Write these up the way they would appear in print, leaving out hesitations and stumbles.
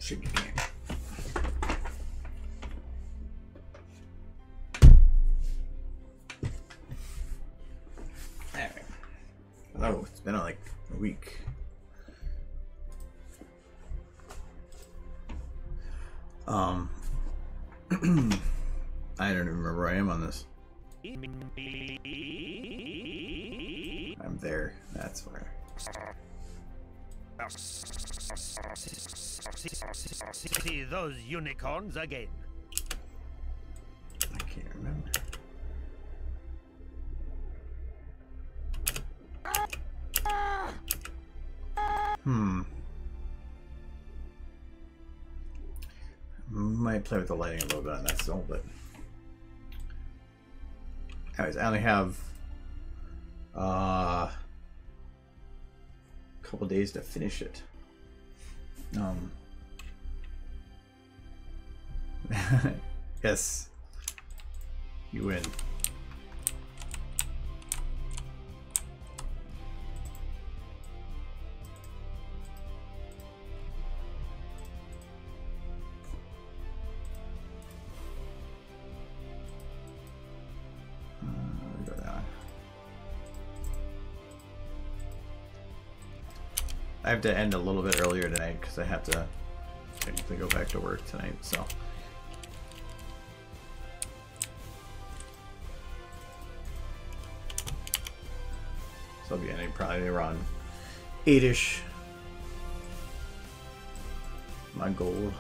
Shaky game. Alright. Oh, it's been like a week. I don't even remember where I am on this. I'm there. That's where. See those unicorns again. I can't remember. Might play with the lighting a little bit on that still, but anyways, I only have a couple days to finish it. Yes, you win. I have to end a little bit earlier tonight because I have to technically go back to work tonight, so. So I'll be ending probably around 8-ish. My goal.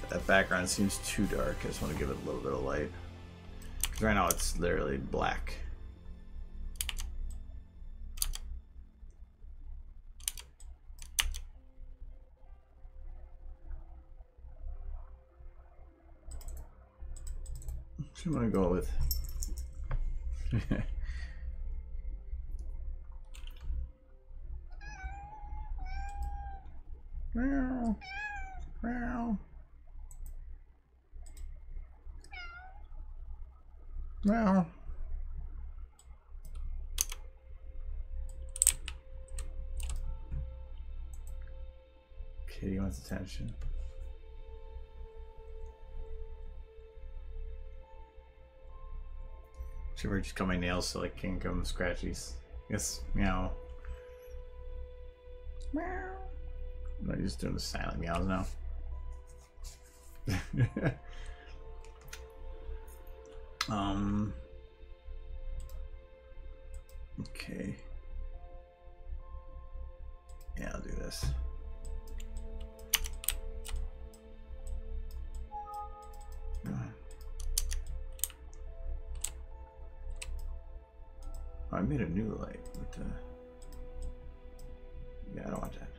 That background seems too dark. I just want to give it a little bit of light. Because right now it's literally black. I'm gonna go with meow, meow, meow. Kitty wants attention. Should I just cut my nails so I can't give them scratchies? Yes, meow. Meow. I'm just doing the silent meows now. Okay. Yeah, I'll do this. I made a new light, but yeah, I don't want that.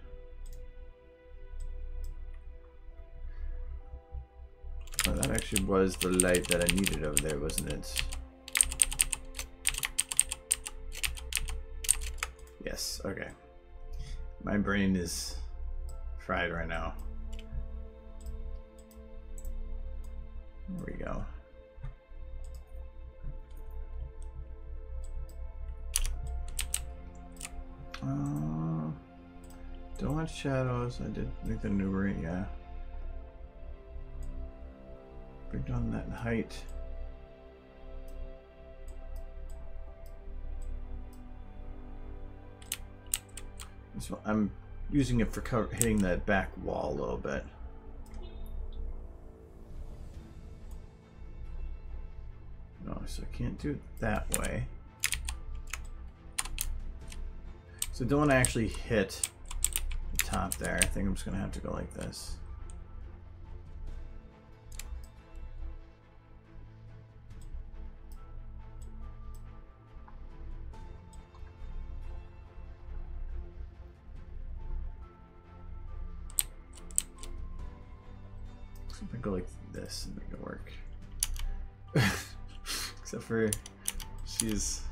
Well, that actually was the light that I needed over there, wasn't it? Yes, okay. My brain is fried right now. There we go. Don't want shadows. I did make the numerate, yeah. Bring down that height. So I'm using it for hitting that back wall a little bit. No, so I can't do it that way. So don't want to actually hit the top there. I think I'm just going to have to go like this. So if I go like this and make it work. Except for she's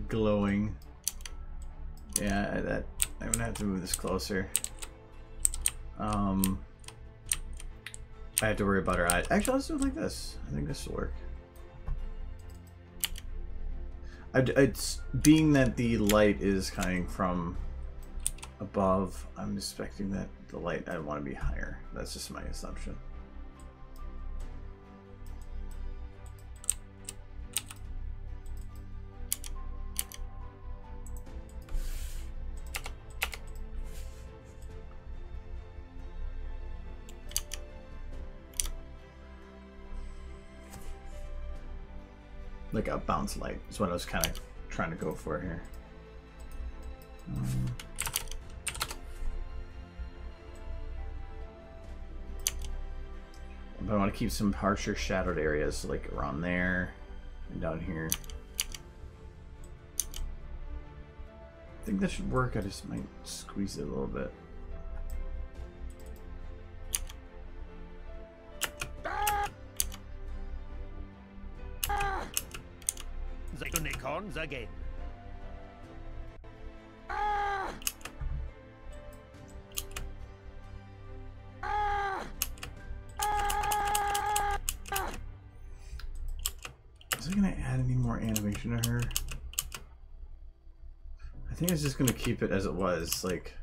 glowing. Yeah, that I'm gonna have to move this closer. I have to worry about her eyes. Actually, let's do it like this. I think this will work. It's being that the light is coming from above, I'm expecting that the light, I want to be higher. That's just my assumption. Like a bounce light is what I was kind of trying to go for here. But I want to keep some harsher shadowed areas like around there and down here. I think that should work. I just might squeeze it a little bit. The unicorns again. Is it going to add any more animation to her? I think it's just going to keep it as it was, like...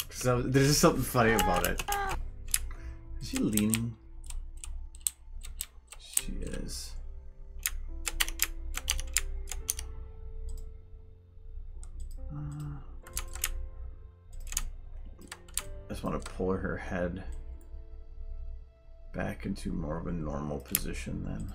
Cause there's just something funny about it. Is she leaning? She is. I just want to pull her head back into more of a normal position then.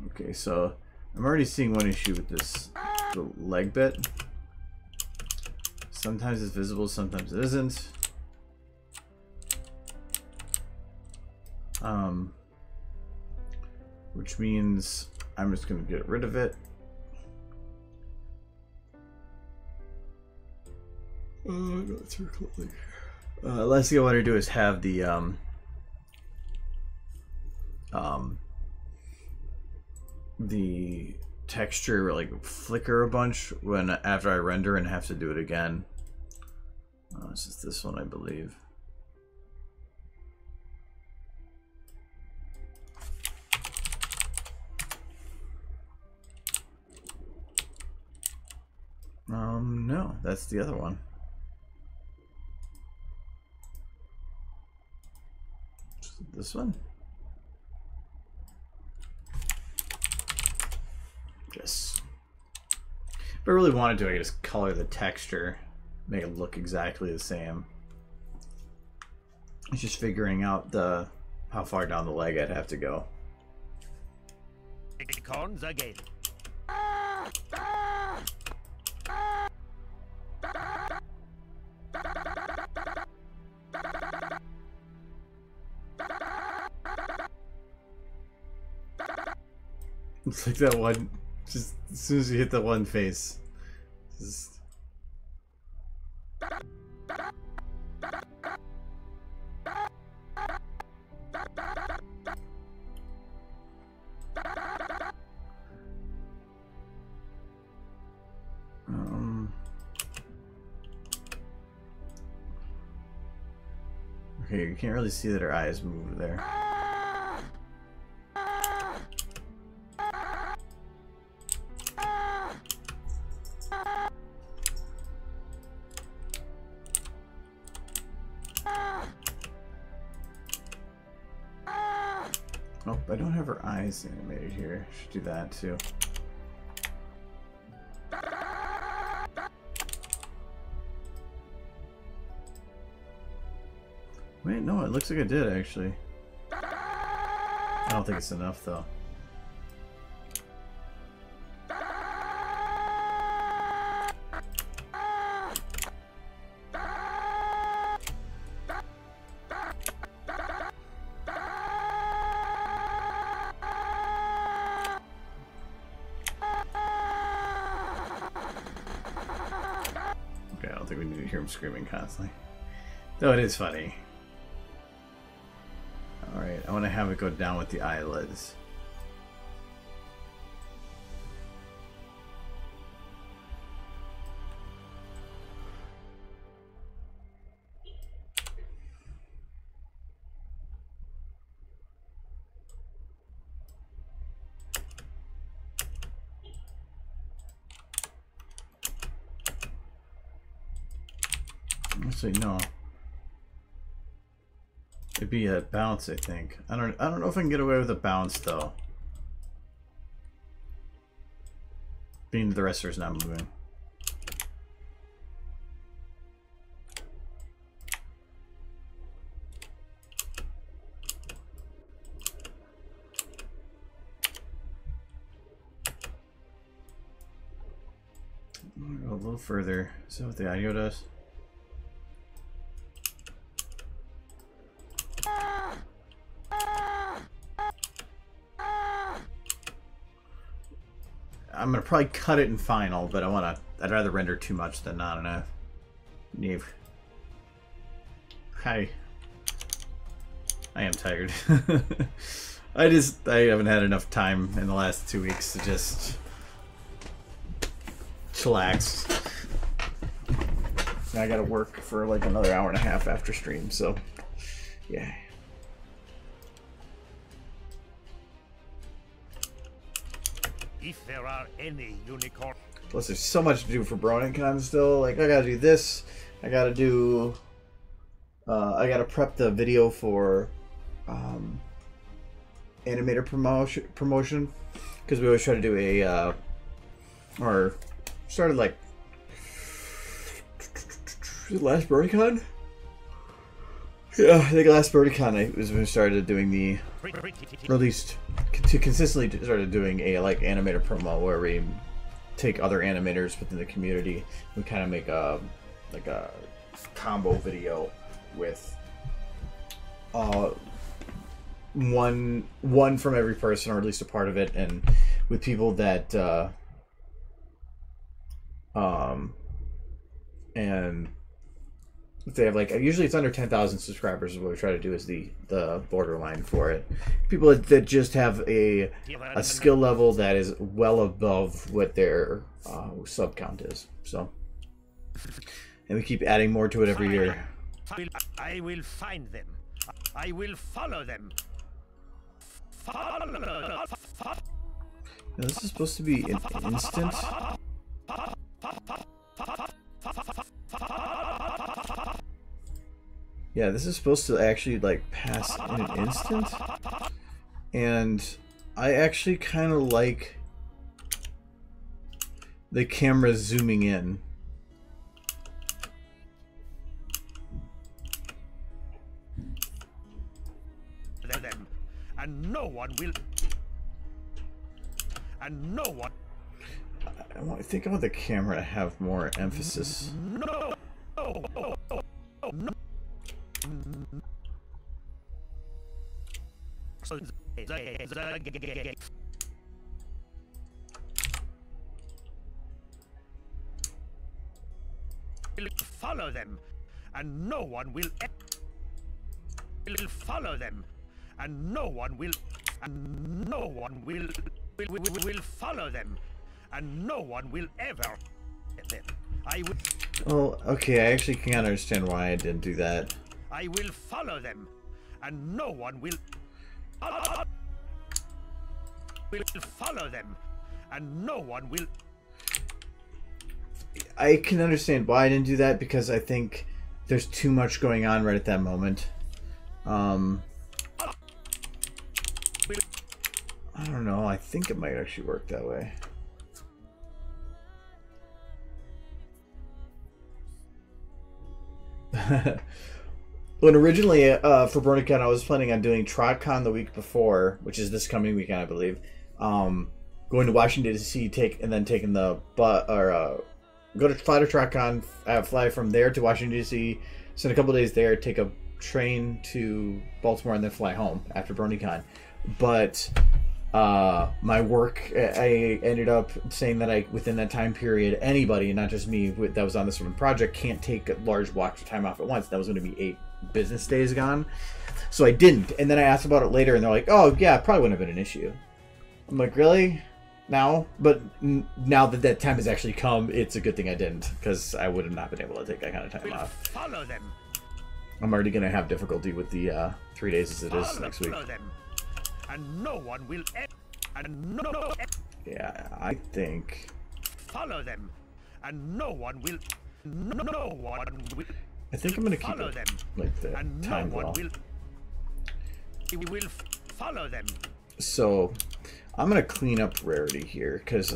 Okay, so I'm already seeing one issue with this the leg bit. Sometimes it's visible, sometimes it isn't. Which means I'm just going to get rid of it. Not too closely. Last thing I want to do is have the texture like flicker a bunch when after I render and have to do it again. This is this one, I believe. No, that's the other one. This one? Yes. If I really wanted to, I could just color the texture, make it look exactly the same. It's just figuring out how far down the leg I'd have to go. Unicorns again. It's like that one, just as soon as you hit that one face. Just... Okay, you can't really see that her eyes move there. Oh, I don't have her eyes animated here. Should do that too. Wait, no, it looks like I did actually. I don't think it's enough though. Okay, I don't think we need to hear him screaming constantly. Though it is funny. Alright, I want to have it go down with the eyelids. Actually, no. It'd be a bounce, I think. I don't know if I can get away with a bounce though. Being the wrestler's not moving. I'm gonna go a little further. Is that what the audio does? I'm gonna probably cut it in final, but I'd rather render too much than not enough. Neve. Hi. I am tired. I haven't had enough time in the last 2 weeks to just chillax. And I gotta work for like another hour and a half after stream, so yeah. If there are any unicorn. Plus, there's so much to do for BronyCon still. Like, I gotta do this. I gotta do. I gotta prep the video for animator promotion, because we always try to do a or started like last BronyCon. Yeah, I think last BronyCon was when we started doing the, or at least to consistently started doing a like animator promo where we take other animators within the community. We kind of make a like a combo video with one from every person, or at least a part of it, and with people that and if they have like, usually it's under 10,000 subscribers is what we try to do, is the borderline for it. People that just have a skill level that is well above what their sub count is. So, and we keep adding more to it every year. I will find them. I will follow them. Now, this is supposed to be an instant. Yeah, this is supposed to actually like pass in an instant, and I actually kind of like the camera zooming in. Them, and no one will. And no one. I think I want the camera to have more emphasis. No. Follow them, and no one will follow them, and no one will, and no one will follow them, and no one will ever them. I will. Oh, okay. I actually can't understand why I didn't do that. I will follow them, and no one will follow them, and no one will. I can understand why I didn't do that, because I think there's too much going on right at that moment. I don't know. I think it might actually work that way. When originally for BronyCon, I was planning on doing TrodCon the week before, which is this coming weekend, I believe. Going to Washington D.C., taking the go to fly to TrodCon, fly from there to Washington D.C., spend a couple days there, take a train to Baltimore, and then fly home after BronyCon. But my work, I ended up saying that within that time period, anybody, not just me, that was on this one project, can't take large blocks of time off at once. That was going to be business days gone. So I didn't. And then I asked about it later, and they're like, oh, yeah, it probably wouldn't have been an issue. I'm like, really? Now? But now that that time has actually come, it's a good thing I didn't, because I would have not been able to take that kind of time off. Follow them. I'm already going to have difficulty with the 3 days as it is next week. Follow them. And no one will and no Yeah, I think... follow them. And no one will I think I'm going to keep follow it them. like the And time no one though. will follow them. So I'm going to clean up rarity here, because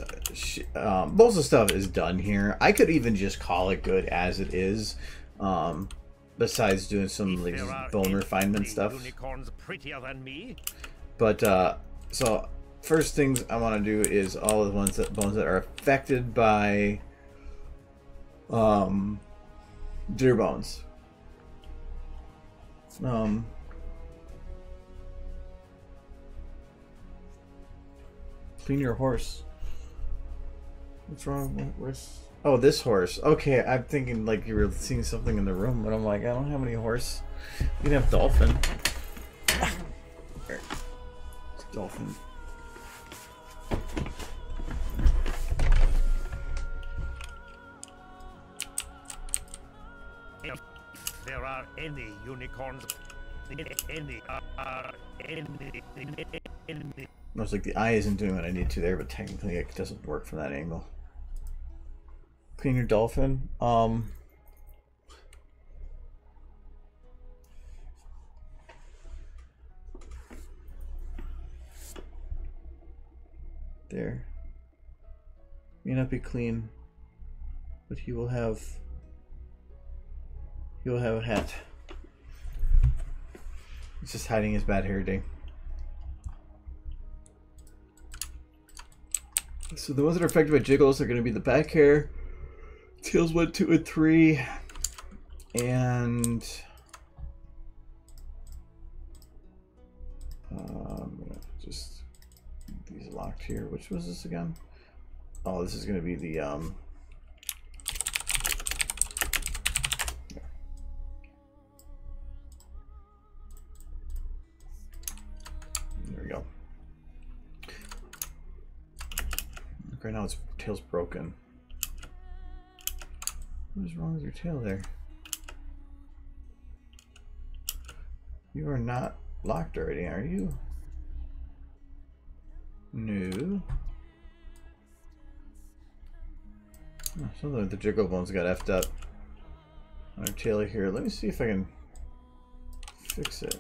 most of the stuff is done here. I could even just call it good as it is, besides doing some like bone refinement stuff. Unicorns prettier than me. But so first things I want to do is all of the bones that are affected by deer bones. Clean your horse. What's wrong? Where's... Oh, this horse. Okay, I'm thinking like you were seeing something in the room, but I'm like, I don't have any horse. You can have dolphin. Here. Dolphin. If there are any unicorns, any. I was like, the eye isn't doing what I need to there, but technically it doesn't work from that angle. Clean your dolphin. There. May not be clean, but he will have a hat. He's just hiding his bad hair day. So the ones that are affected by jiggles are going to be the back hair, tails 1, 2, and 3, and just these locked here. Which was this again? Oh, this is going to be the there we go. Right now its tail's broken. What is wrong with your tail there? You are not locked already, are you? No. Oh, something with the jiggle bones got effed up on our tail here. Let me see if I can fix it.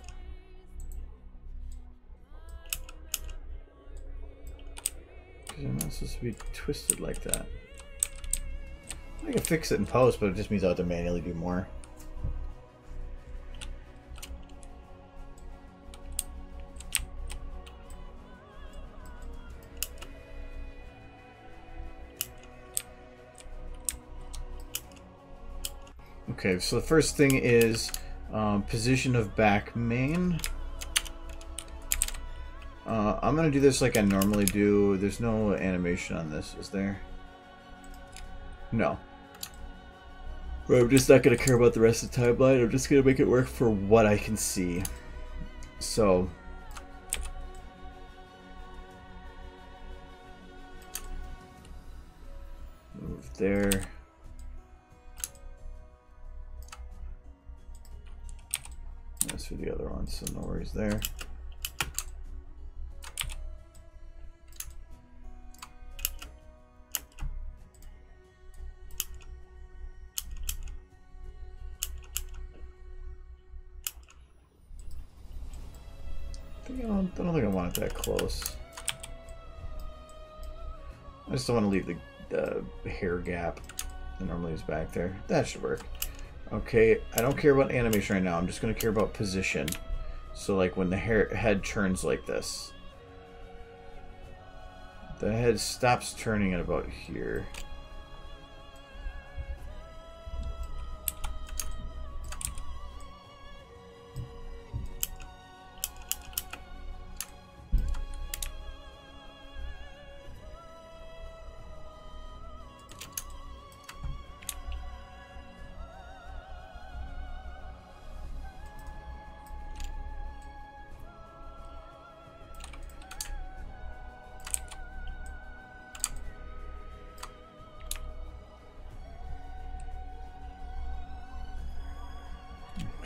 I'm not supposed to be twisted like that. I can fix it in post, but it just means I'll have to manually do more. Okay, so the first thing is position of back mane. I'm gonna do this like I normally do. There's no animation on this, is there? No. I'm just not gonna care about the rest of the timeline. I'm just gonna make it work for what I can see. So move there. That's for the other one, so no worries there. I don't think I want it that close. I just don't want to leave the hair gap that normally is back there. That should work. Okay, I don't care about animation right now. I'm just going to care about position. So like when the head turns like this. The head stops turning at about here.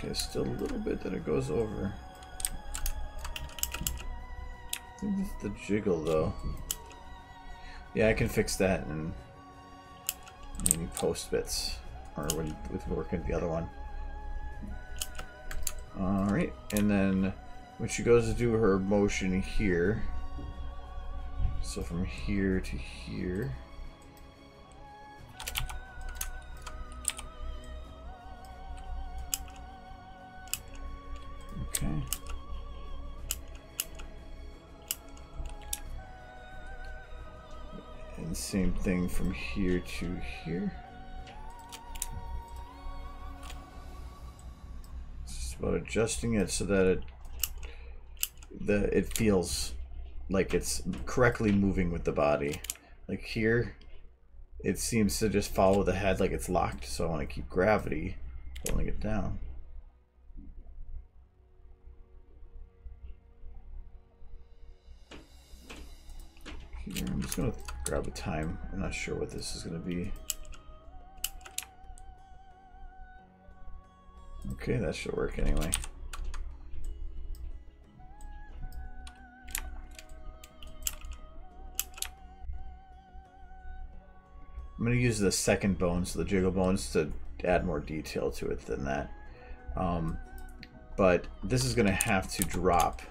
Okay, still a little bit that it goes over. I think this is the jiggle though. Yeah, I can fix that in maybe post bits or when with working at the other one. Alright, and then when she goes to do her motion here, so from here to here. Okay. And same thing from here to here. It's just about adjusting it so that it feels like it's correctly moving with the body. Like here, it seems to just follow the head like it's locked, so I want to keep gravity pulling it down. Here, I'm just going to grab a time. I'm not sure what this is going to be. Okay, that should work anyway. I'm going to use the second bone, so the jiggle bones, to add more detail to it than that. But this is going to have to drop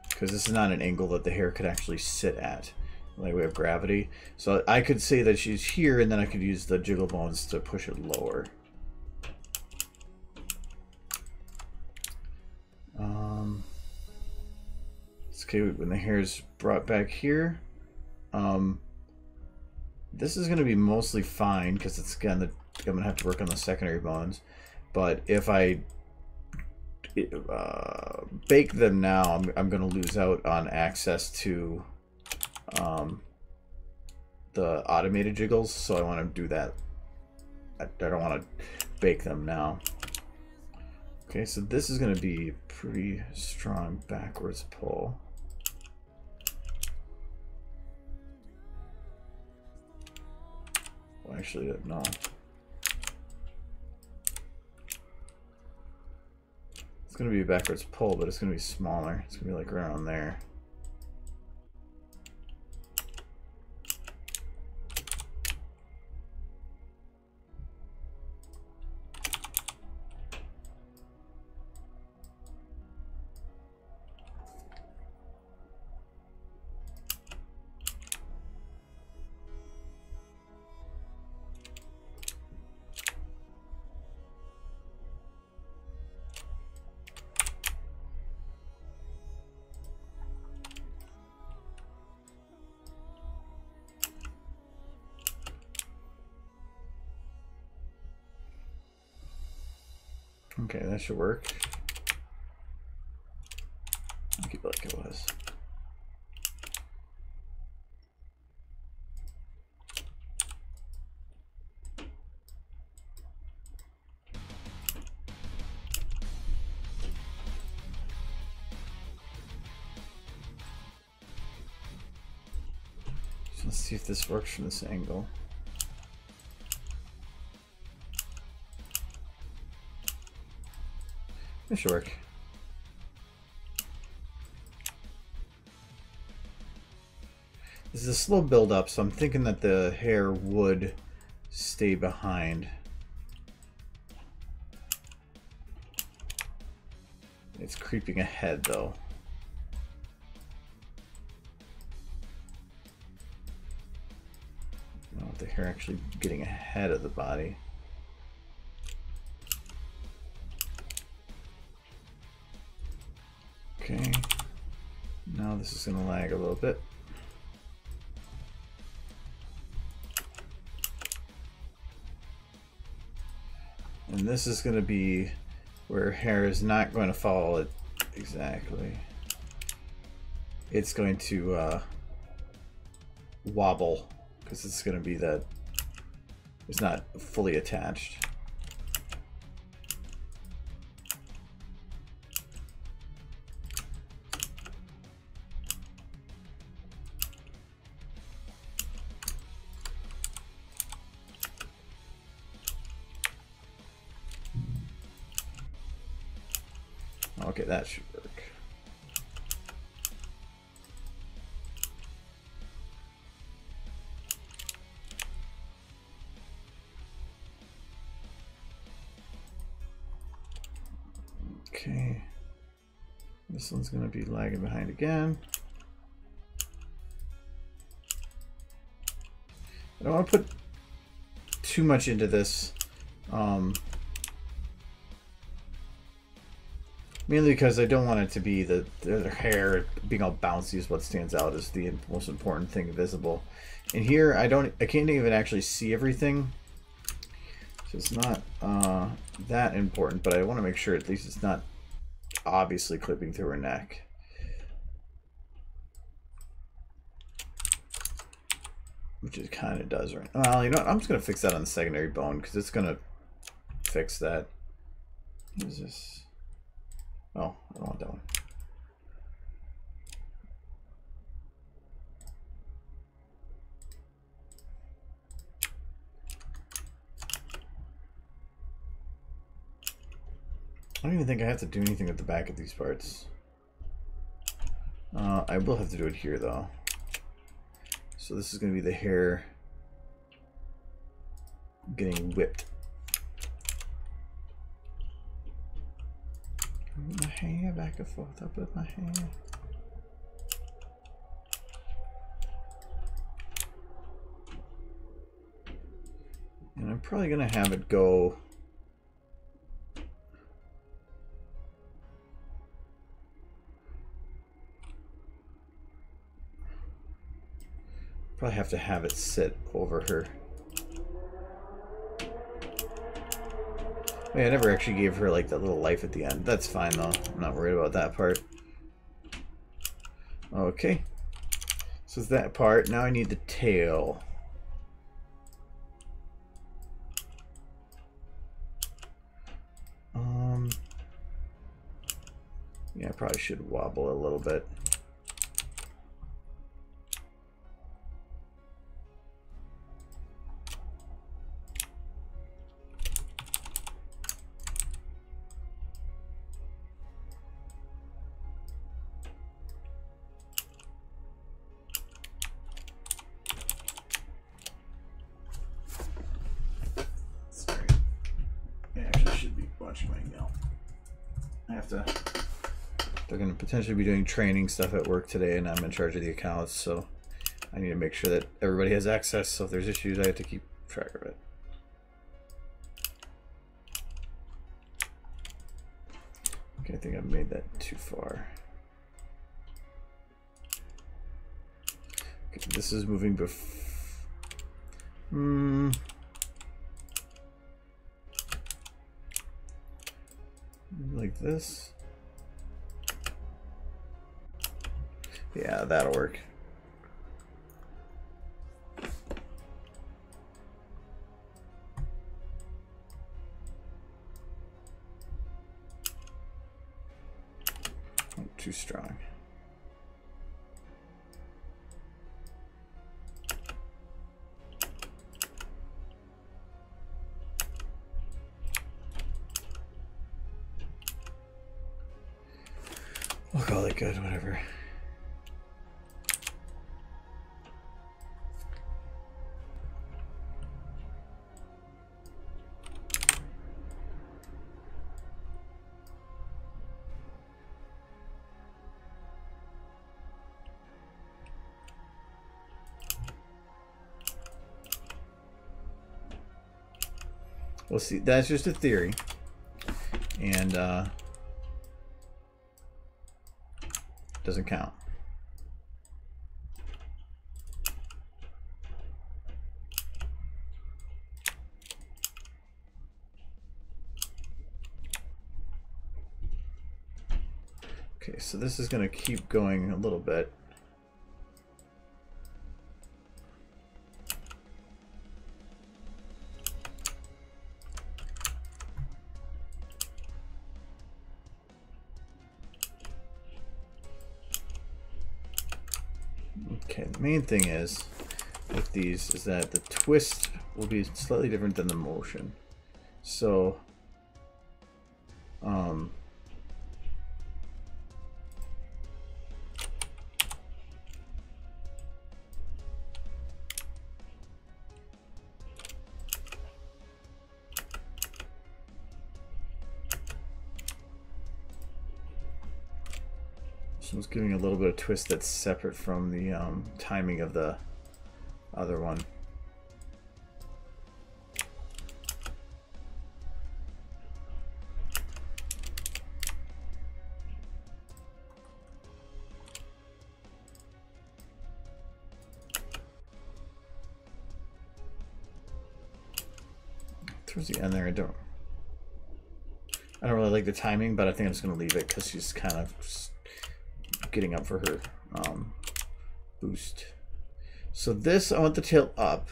because this is not an angle that the hair could actually sit at. Like we have gravity. So I could say that she's here, and then I could use the jiggle bones to push it lower. It's okay when the hair is brought back here. This is going to be mostly fine because it's again I'm going to have to work on the secondary bones. But if I bake them now, I'm going to lose out on access to the automated jiggles, so I want to do that. I don't want to bake them now. Okay, so this is going to be a pretty strong backwards pull. Well, actually, no. It's going to be a backwards pull, but it's going to be smaller. It's going to be like around there. Okay, that should work. I'll keep it like it was. So let's see if this works from this angle. This should work. This is a slow build up, so I'm thinking that the hair would stay behind. It's creeping ahead though. I don't know if the hair actually getting ahead of the body. Okay, now this is going to lag a little bit. And this is going to be where hair is not going to follow it exactly. It's going to wobble because it's going to be that it's not fully attached. Okay, that should work. Okay. This one's going to be lagging behind again. I don't want to put too much into this. Mainly because I don't want it to be the hair being all bouncy is what stands out as the most important thing visible. And here I can't even actually see everything. So it's not that important, but I want to make sure at least it's not obviously clipping through her neck. Which it kind of does, right? Well, you know what? I'm just going to fix that on the secondary bone because it's going to fix that. What is this? Oh, I don't want that one. I don't even think I have to do anything at the back of these parts. I will have to do it here though. So this is going to be the hair getting whipped. My hair back and forth up with my hair. And I'm probably going to have it go probably have to have it sit over her. I never actually gave her like that little life at the end. That's fine though. I'm not worried about that part. Okay. So it's that part. Now I need the tail. Yeah, I probably should wobble a little bit. They're going to potentially be doing training stuff at work today, and I'm in charge of the accounts, so I need to make sure that everybody has access, so if there's issues I have to keep track of it. Okay, I think I've made that too far. Okay, this is moving like this. Yeah, that'll work. Not too strong. We'll call it good, whatever. We'll see. That's just a theory. And doesn't count. Okay, so this is going to keep going a little bit. Okay, the main thing is with these is that the twist will be slightly different than the motion. So So it's giving a little bit of twist that's separate from the timing of the other one. Towards the end there, I don't really like the timing, but I think I'm just going to leave it because she's kind of just getting up for her boost. So this, I want the tail up.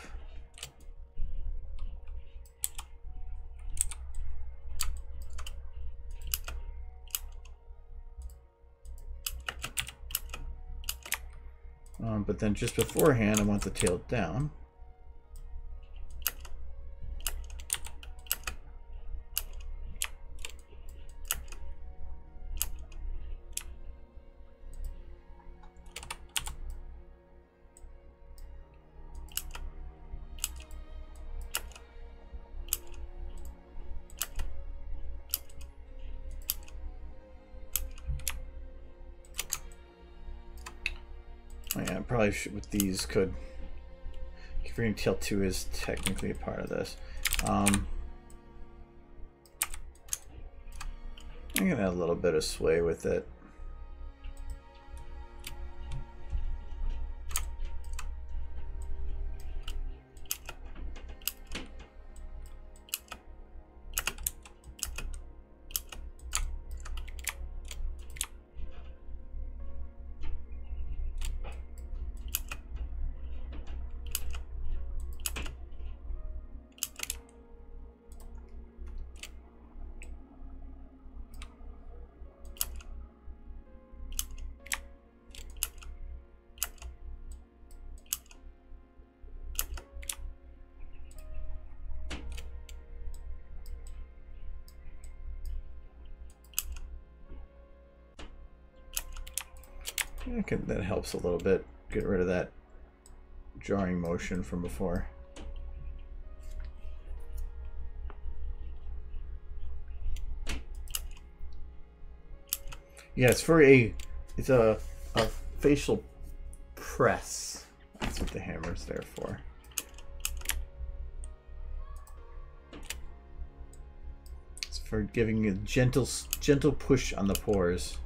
But then just beforehand, I want the tail down. Oh yeah, I probably should, with these could. Figuring tail 2 is technically a part of this. I'm gonna add a little bit of sway with it. Okay, that helps a little bit. Get rid of that jarring motion from before. Yeah, it's for a facial press. That's what the hammer's there for. It's for giving a gentle push on the pores.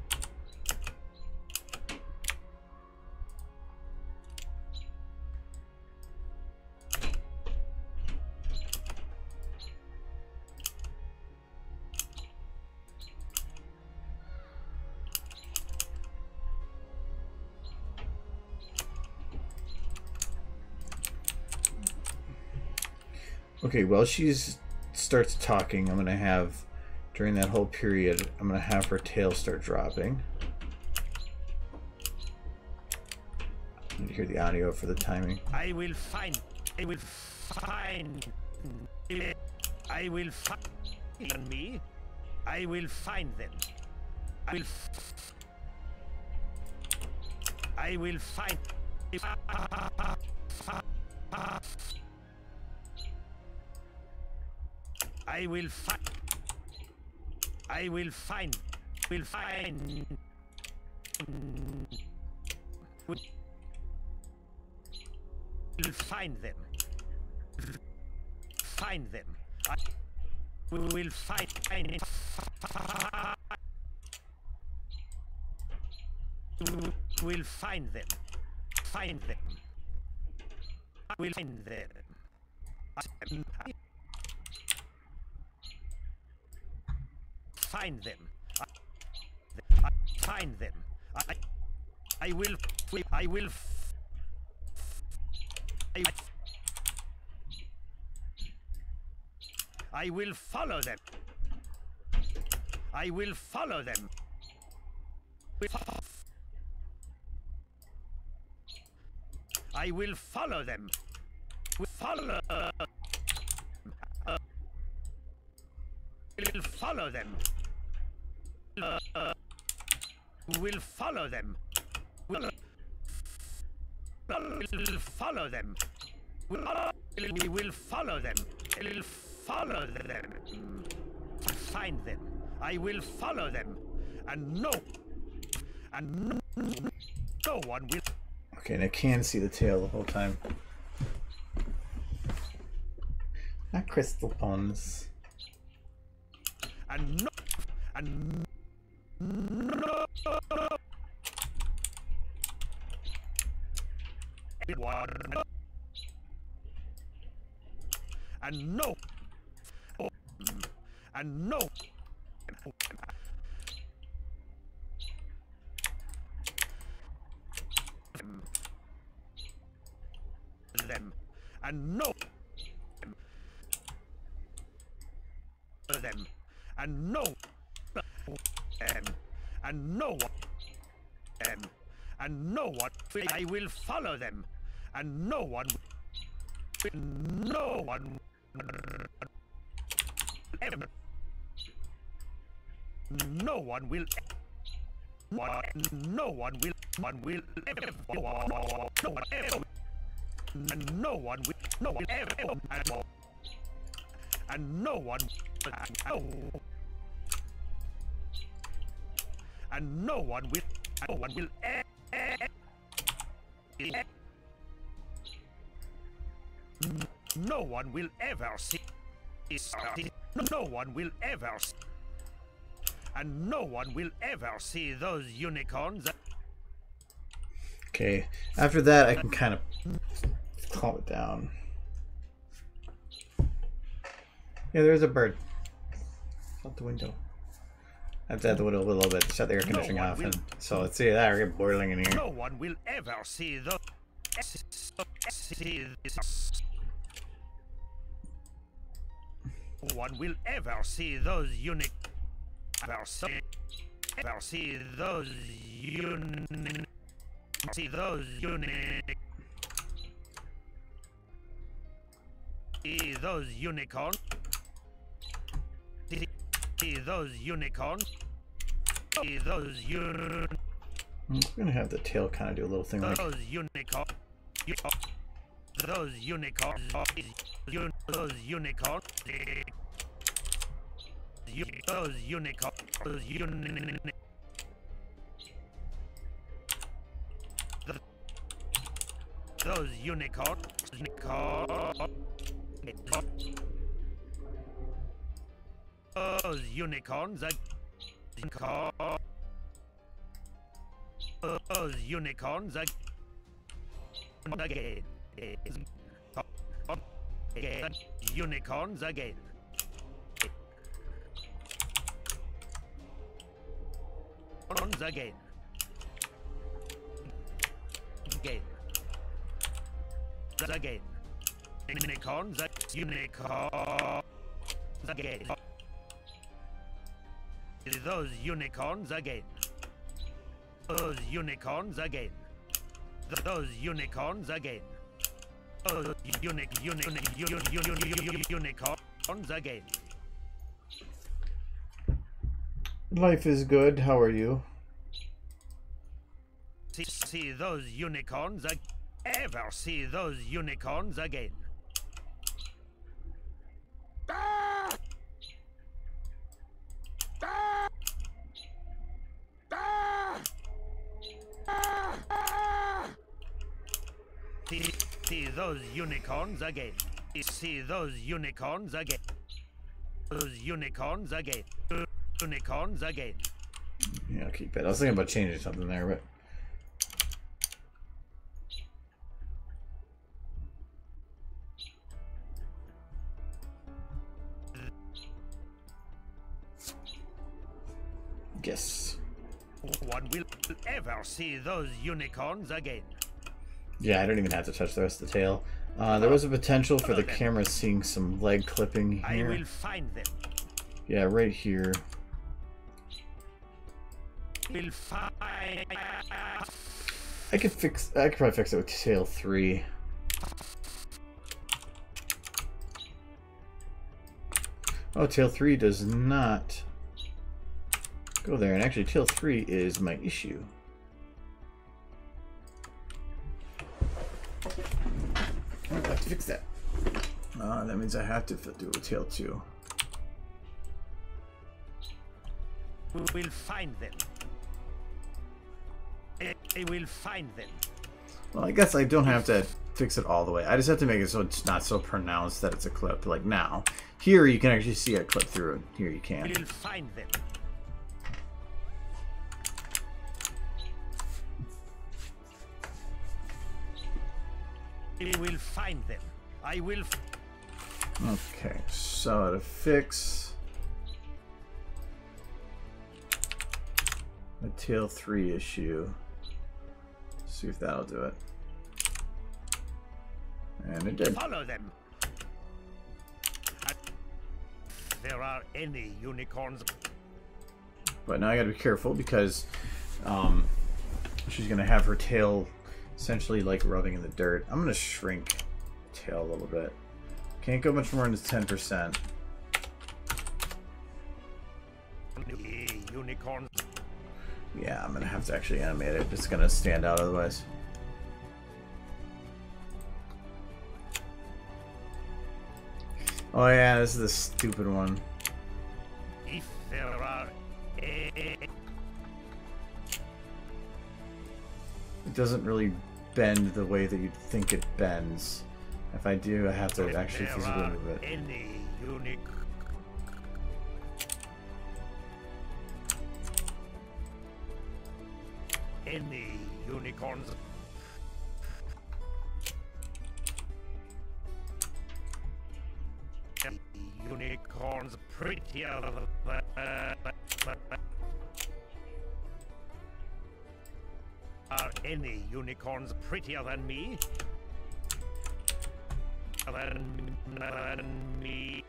Okay, well, she starts talking. I'm going to have, during that whole period, I'm going to have her tail start dropping. I need to hear the audio for the timing. I will find me. I will find them. I will find. I will find. I will find. Will find. Will find them. Find them. We will find. We'll find them. Find them. We'll find them. Find them. Find them. I will. I will follow them. I will follow them. I will follow them. Follow. Will follow them. Will follow them. Will follow them. We will follow them. I will follow them. Find them. I will follow them. And and no one will. Okay, and I can see the tail the whole time. Not crystal puns. And no, and no, everyone, and no, and no, them, and no, them, and no, and no one, and no one. I will follow them, and no one, no one, ever, no one will, no one will, ever, no one ever, and no one will, no one ever, and no one, and no one will, no one will ever see, no one will ever see, and no one will ever see those unicorns. Okay, after that I can kind of calm it down. Yeah, there's a bird. Out the window. I have to have the window a little bit to shut the air conditioning off. And so let's see that, we're getting boiling in here. No one will ever see those. No one will ever see those unique. Ever see those unique. See those unique. See those unicorns. See those unicorns. See those unicorns. I'm gonna have the tail kind of do a little thing like those unicorns. Those unicorns. Those unicorns. Those unicorns. Those unicorns. Those unicorns. Those unicorns are those unicorns are again. Unicorns again. Unicorns again. Again. Again. Unicorns again. Those unicorns again. Those unicorns again. Those unicorns again. Those unicorns again. life is good. How are you? See those unicorns ever see those unicorns again. See those unicorns again. See those unicorns again. Those unicorns again. Unicorns again. Yeah, I'll keep it. I was thinking about changing something there, but yes. One will ever see those unicorns again. Yeah, I don't even have to touch the rest of the tail. There was a potential for the camera seeing some leg clipping here. I will find them. Yeah, right here. Will find. I could probably fix it with tail 3. Oh, tail 3 does not go there, and actually tail 3 is my issue. I have to fix that. That means I have to do it with tail 2. We'll find them. I will find them. Well, I guess I don't have to fix it all the way. I just have to make it so it's not so pronounced that it's a clip. Like now. Here you can actually see a clip through it. Here you can. I will find them. I will find them. I will. Okay, so to fix the tail 3 issue, see if that'll do it. And it did. Follow them. There are any unicorns. But now I gotta be careful because she's gonna have her tail essentially like rubbing in the dirt. I'm gonna shrink the tail a little bit. Can't go much more than 10%. Unicorns. Yeah, I'm gonna have to actually animate it. It's gonna stand out otherwise. Oh yeah, this is the stupid one. If there are It doesn't really bend the way that you'd think it bends. If I do, I have to actually physically move it. Any unique. Any unicorns. Unicorns prettier than. Are any unicorns prettier than me? Than me.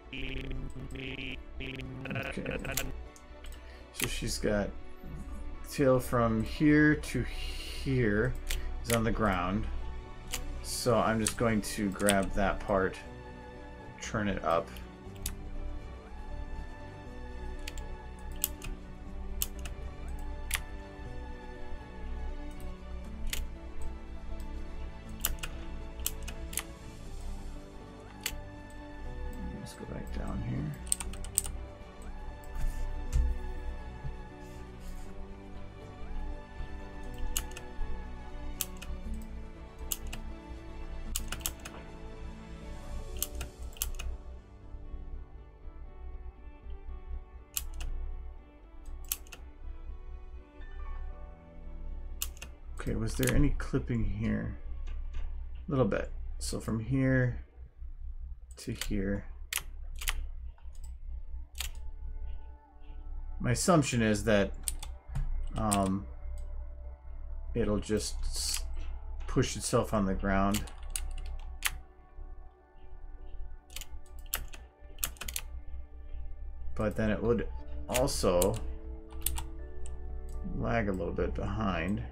Okay. So she's got tail from here to here is on the ground. So I'm just going to grab that part, turn it up. Let's go back down here. Okay, was there any clipping here? A little bit. So from here to here. My assumption is that it'll just push itself on the ground. But then it would also lag a little bit behind.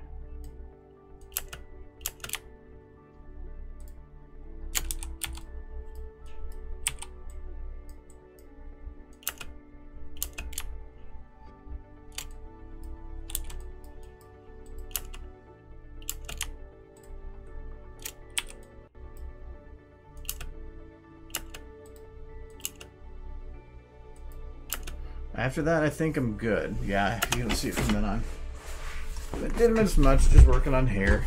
After that, I think I'm good. Yeah, you can see it from then on. But didn't miss much, just working on hair.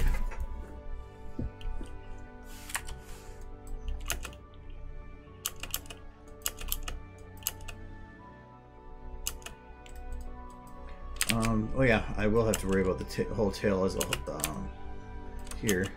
Oh yeah, I will have to worry about the whole tail as a here.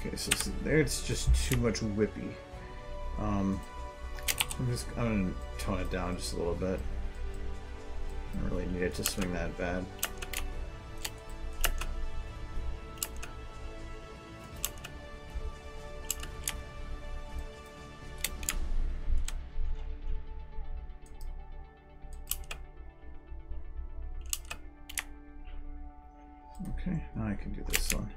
Okay, so there it's just too much whippy. I'm gonna tone it down just a little bit. I don't really need it to swing that bad. Okay, now I can do this one.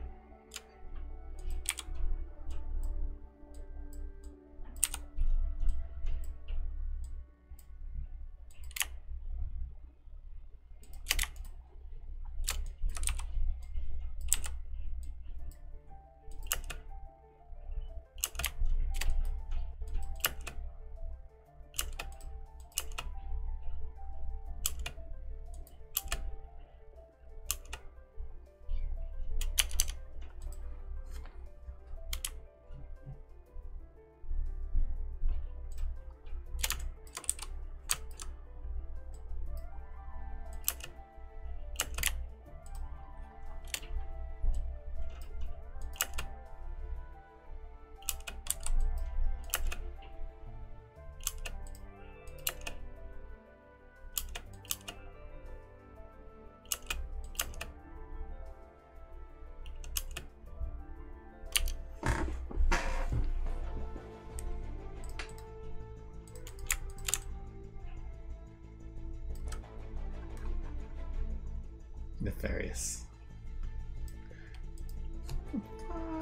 Nefarious.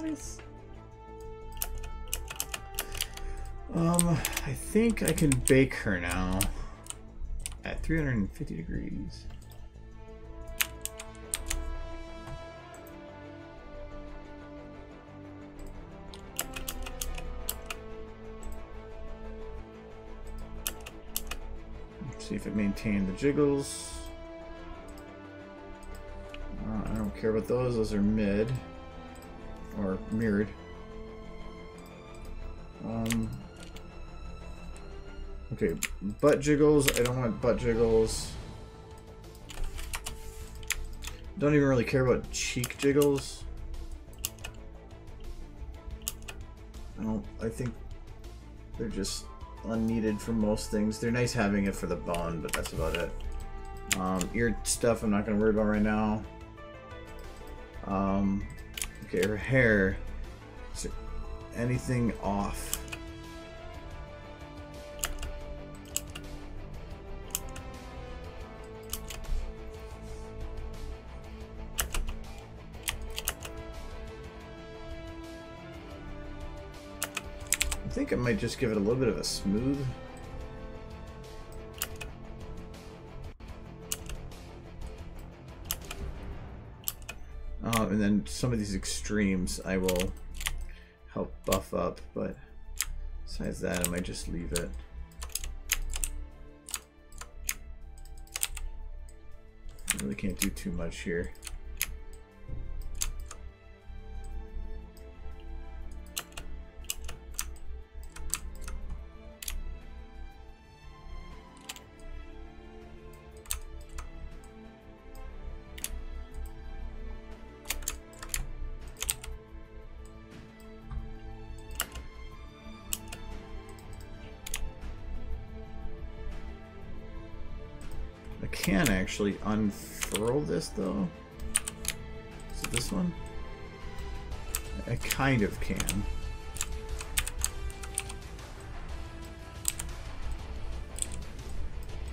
Nice. I think I can bake her now at 350 degrees. Let's see if it maintained the jiggles. I don't care about those. Those are mid or mirrored. Okay, butt jiggles. I don't want butt jiggles. Don't even really care about cheek jiggles. I think they're just unneeded for most things. They're nice having it for the bone, but that's about it. Ear stuff I'm not going to worry about right now. Okay, her hair. Is there anything off? I think I might just give it a little bit of a smooth. And then some of these extremes I will help buff up, but besides that I might just leave it. I really can't do too much here. Can actually unfurl this though. Is it this one? I kind of can.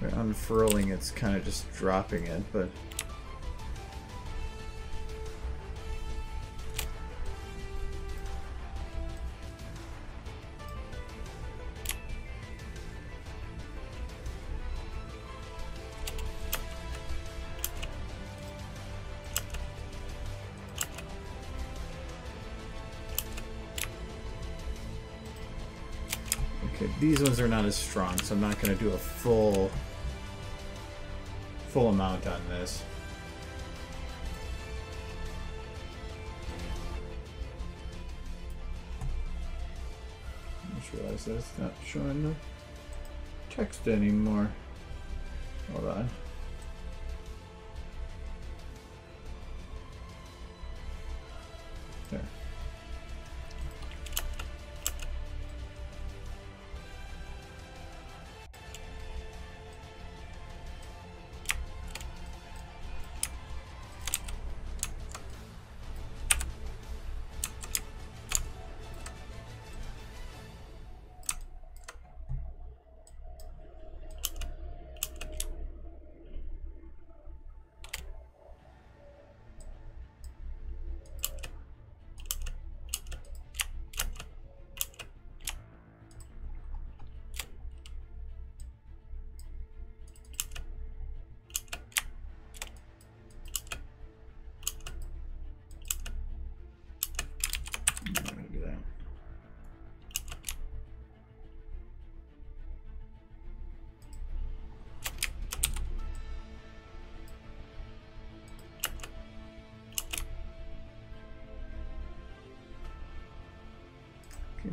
By unfurling, it's kind of just dropping it, but okay, these ones are not as strong, so I'm not going to do a full amount on this. I just realized that it's not showing the text anymore. Hold on. There.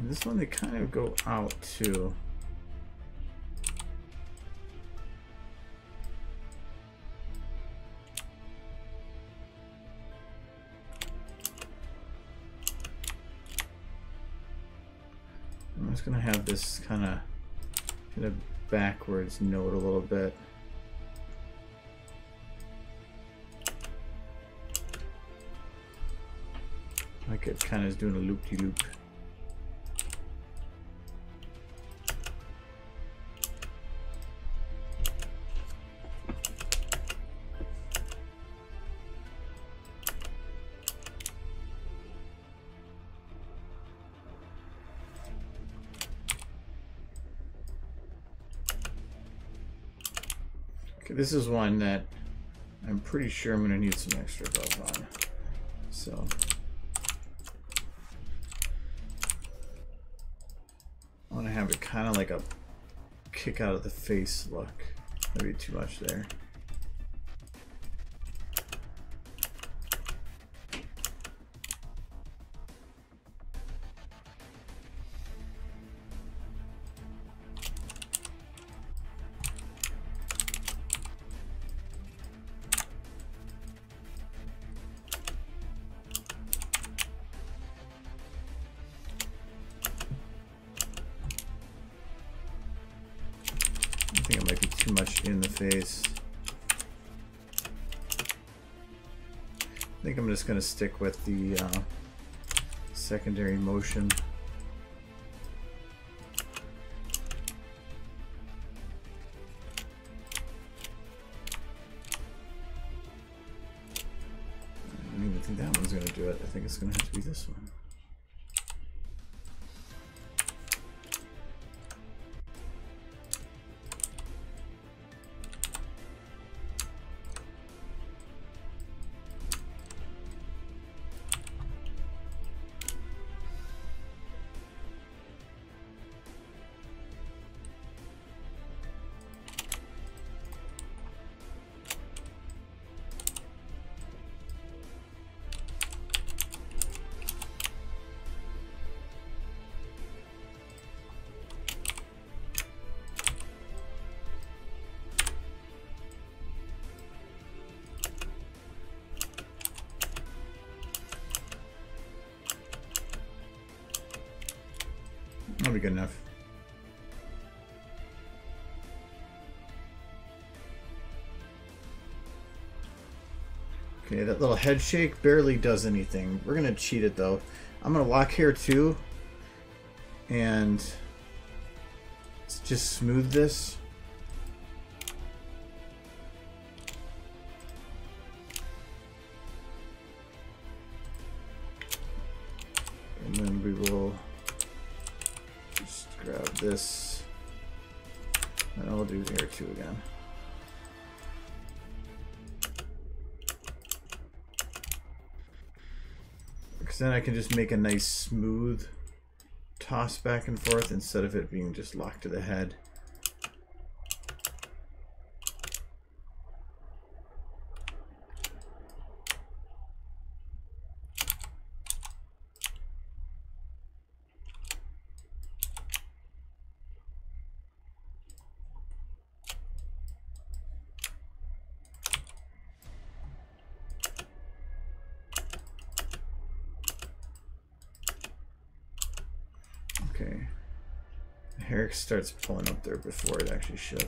And this one, they kind of go out too. I'm just gonna have this kind of backwards note a little bit. Like it kind of is doing a loop-de-loop. Okay, this is one that I'm pretty sure I'm going to need some extra buff on. So I want to have it kind of like a kick out of the face look. Maybe too much there. I think it might be too much in the face. I think I'm just going to stick with the secondary motion. I don't even think that one's going to do it. I think it's going to have to be this one. That'll be good enough. Okay, that little head shake barely does anything. We're gonna cheat it though. I'm gonna lock here too, and let's just smooth this. And then we will just grab this, and I'll do here too again. Because then I can just make a nice smooth toss back and forth instead of it being just locked to the head. Okay, the hair starts pulling up there before it actually should.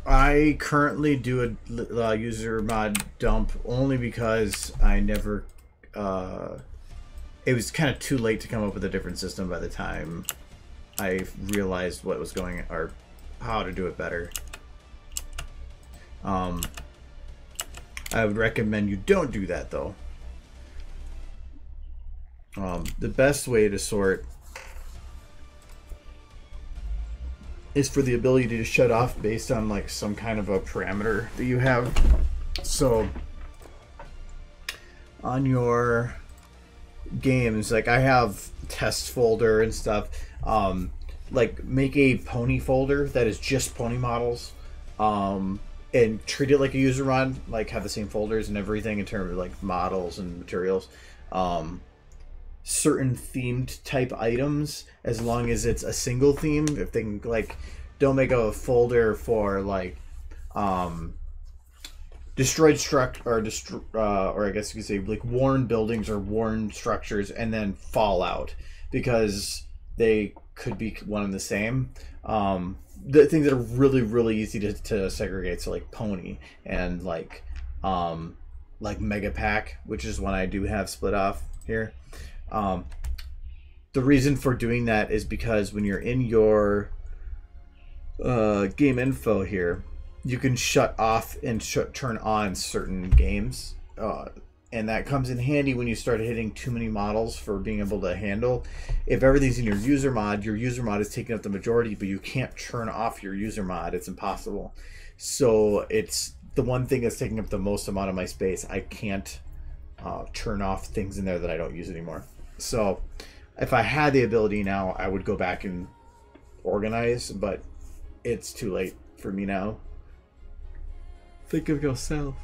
I currently do a user mod dump only because I never, it was kind of too late to come up with a different system by the time I realized what was going, or how to do it better. I I would recommend you don't do that though. The best way to sort is for the ability to shut off based on like some kind of a parameter that you have. So on your games, like I have test folder and stuff, like make a pony folder that is just pony models, and treat it like a user mod, like have the same folders and everything in terms of like models and materials. Certain themed type items, as long as it's a single theme. If they can, like, don't make a folder for like destroyed or I guess you could say like worn buildings or worn structures and then fallout, because they could be one and the same. The things that are really easy to segregate, so like pony and like mega pack, which is one I do have split off here. The reason for doing that is because when you're in your game info here, you can shut off and turn on certain games, and that comes in handy when you start hitting too many models for being able to handle. If everything's in your user mod is taking up the majority, but you can't turn off your user mod. It's impossible. So it's the one thing that's taking up the most amount of my space. I can't turn off things in there that I don't use anymore. So if I had the ability now, I would go back and organize, but it's too late for me now. Think of yourself.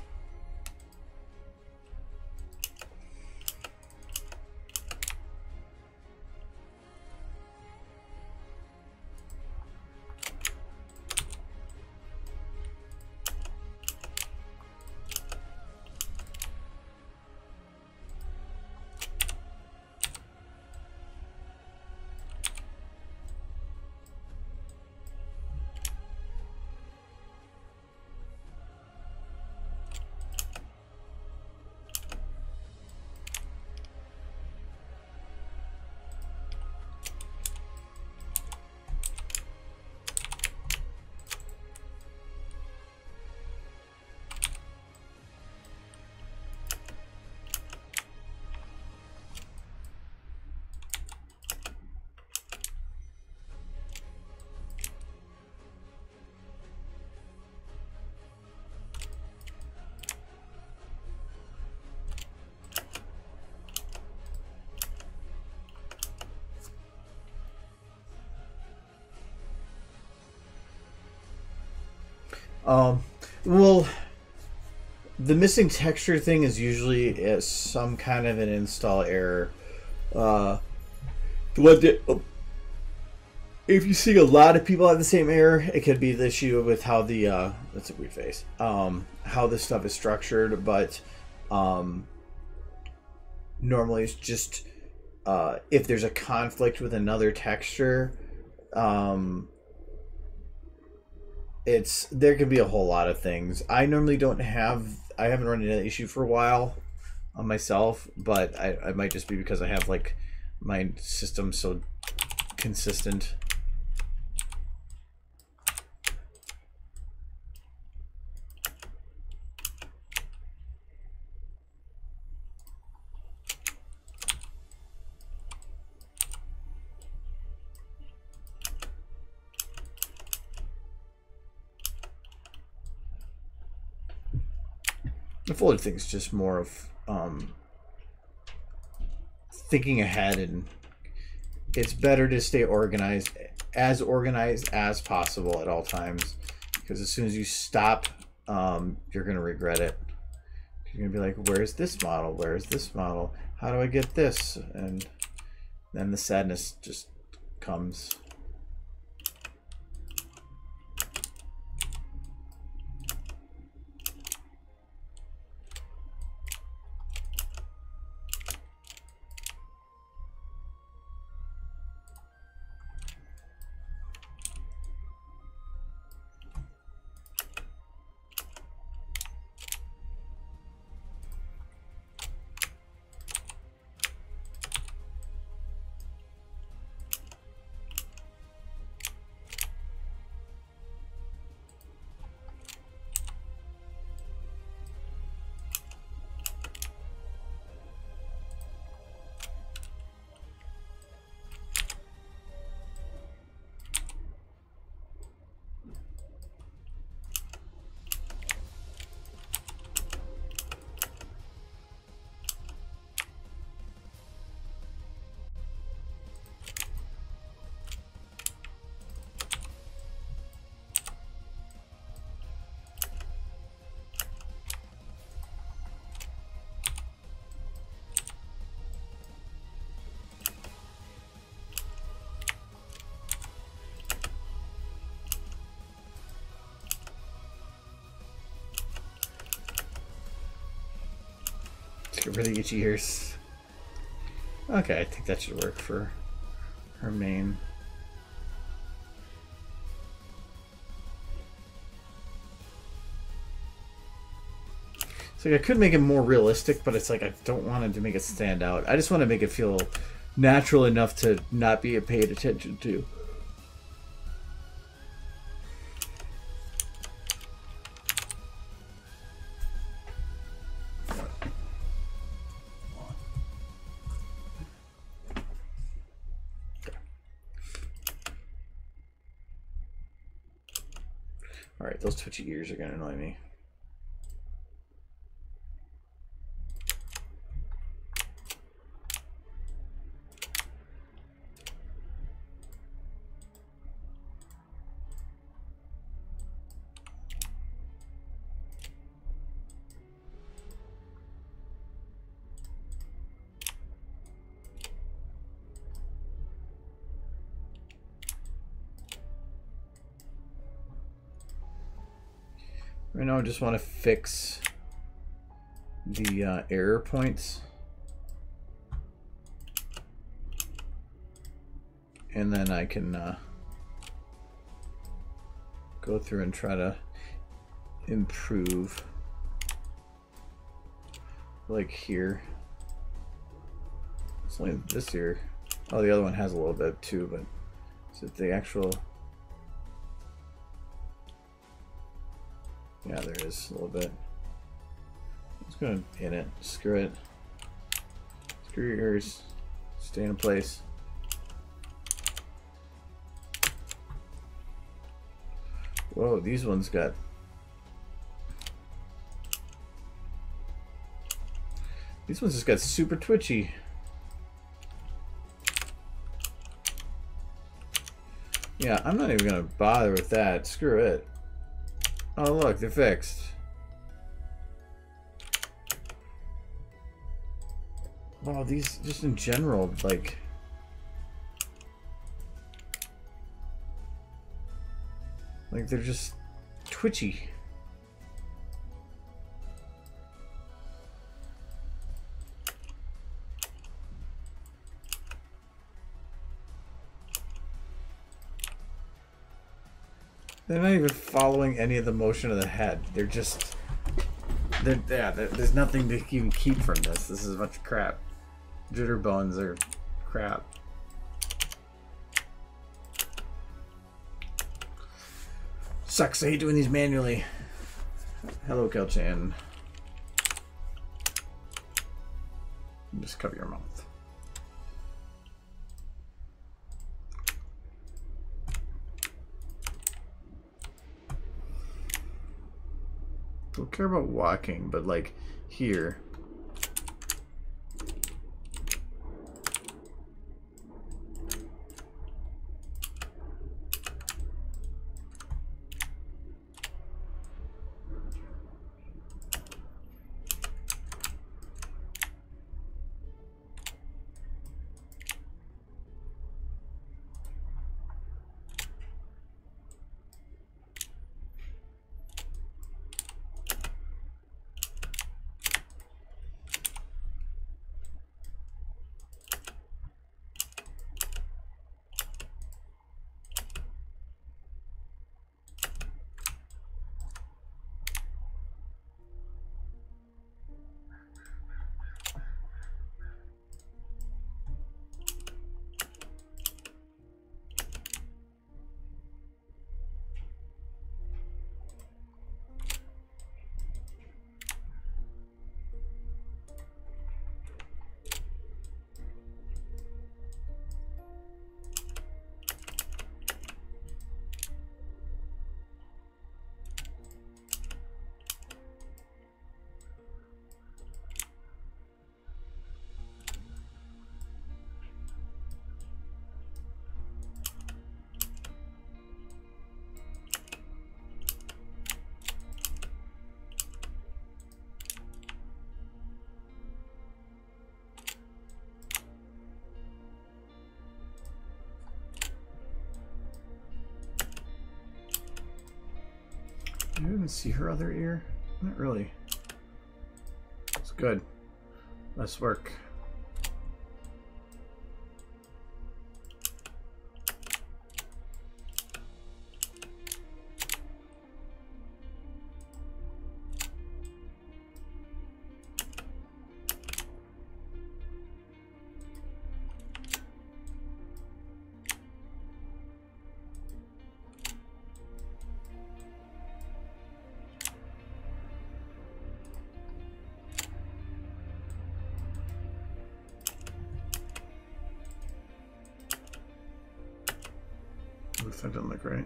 Well, the missing texture thing is usually some kind of an install error. If you see a lot of people have the same error, it could be the issue with how the that's a weird face. How this stuff is structured, but normally it's just if there's a conflict with another texture. There could be a whole lot of things. I normally I haven't run into that issue for a while on myself, but I might just be because I have like my system so consistent. The folder thing is just more of thinking ahead, and it's better to stay organized as possible at all times, because as soon as you stop, you're going to regret it. You're going to be like, where's this model? Where's this model? How do I get this? And then the sadness just comes. to get really itchy ears. Okay, I think that should work for her main. So I could make it more realistic, but it's like I don't want it to make it stand out. I just want to make it feel natural enough to not be paid attention to. Alright, those twitchy ears are going to annoy me. Right now I just want to fix the error points. And then I can go through and try to improve. Like here. It's only this here. Oh, the other one has a little bit too, but is it the actual... Yeah, there is a little bit. I'm just gonna hit it. Screw it. Screw your ears. Stay in place. Whoa, these ones got... These ones just got super twitchy. Yeah, I'm not even gonna bother with that. Screw it. Oh look, they're fixed. Wow, these just in general, like they're just twitchy. They're not even following any of the motion of the head. They're just... there's nothing to even keep from this. This is a bunch of crap. Jitter bones are crap. Sucks. I hate doing these manually. Hello, Kelchan. Just cover your mouth. Don't care about walking, but like here. I didn't see her other ear. Not really. It's good. less work. That doesn't look right.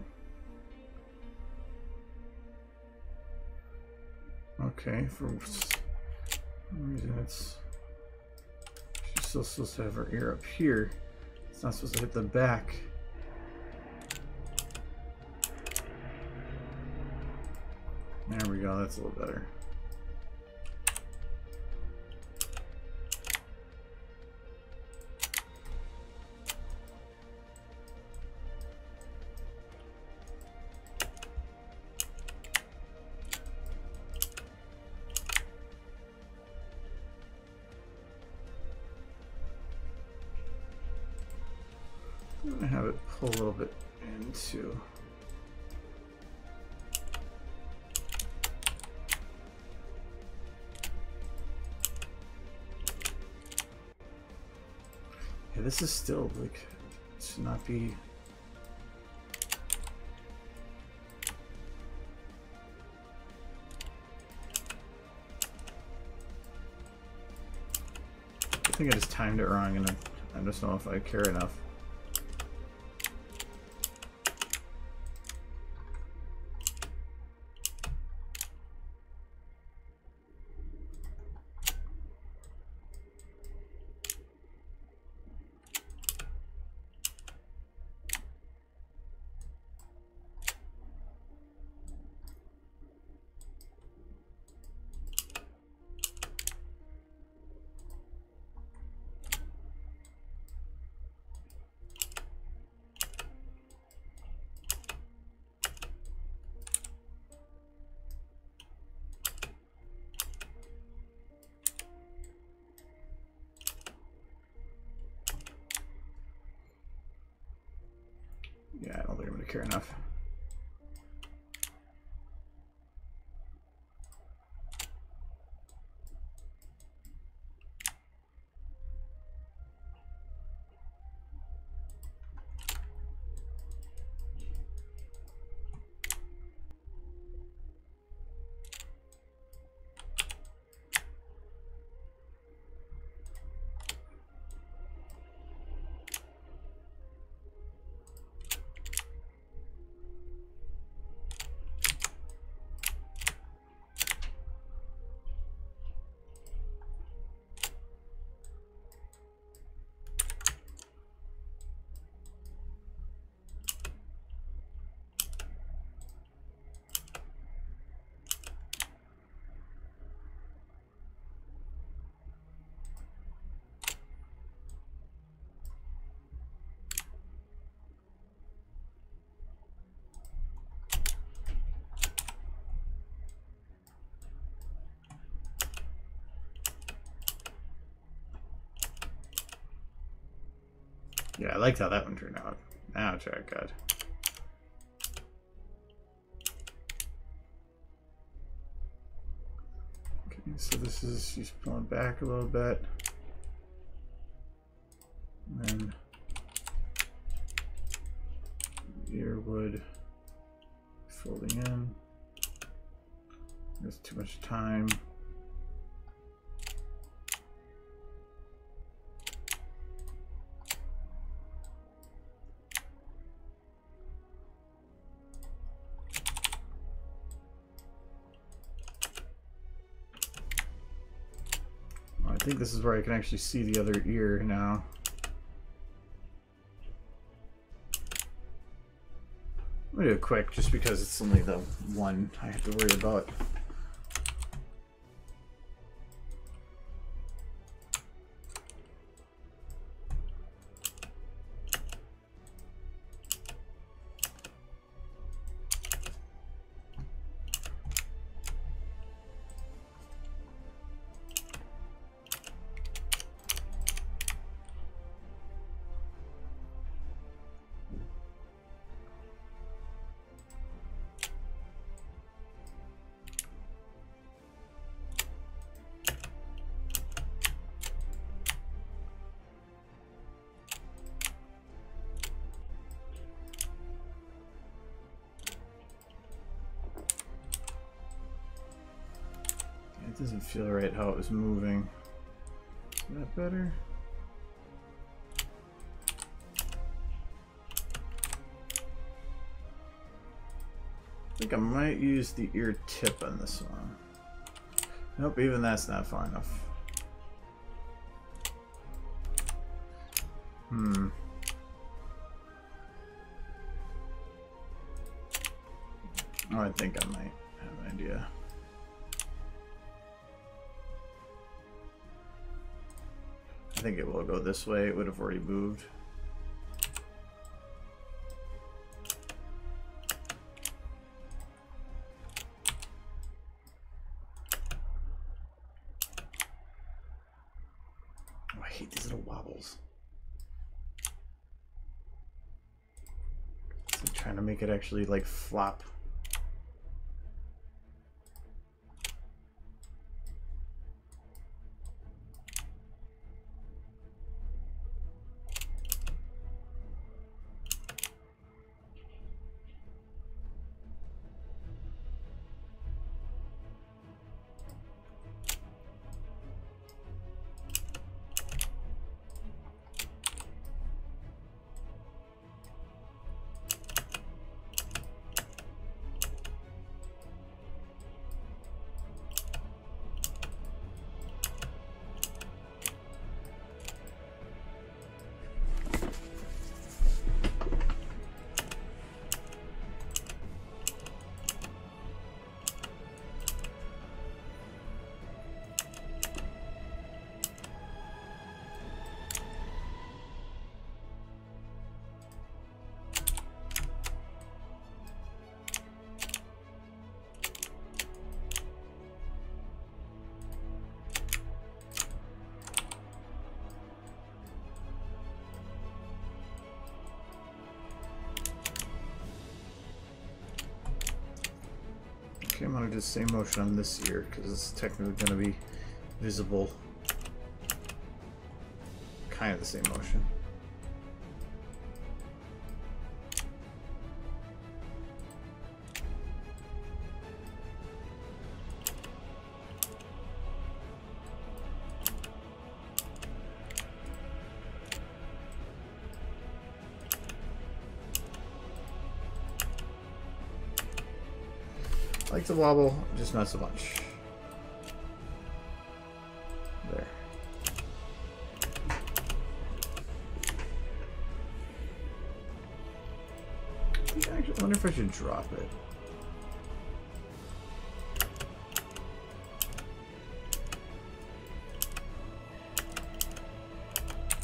Okay, for some reason it's... She's still supposed to have her ear up here. It's not supposed to hit the back. There we go, that's a little better. I'm going to have it pull a little bit into... Yeah, this is still like, should not be... I think I just timed it wrong and I just don't know if I care enough. Yeah, I don't think I'm going to care enough. Yeah, I liked how that one turned out. Now it's very good. Okay, so this is, she's pulling back a little bit. And then earwood folding in. There's too much time. I think this is where I can actually see the other ear now. I'm gonna do it quick just because it's only the one I have to worry about. It doesn't feel right how it was moving. Is that better? I think I might use the ear tip on this one. Nope, even that's not far enough. Oh, I think I might have an idea. I think it will go this way. It would have already moved. Oh, I hate these little wobbles. It's like trying to make it actually like flop. Okay, I'm going to do the same motion on this ear because it's technically going to be visible. Kind of the same motion. I like the wobble, just not so much. There. Actually, I wonder if I should drop it.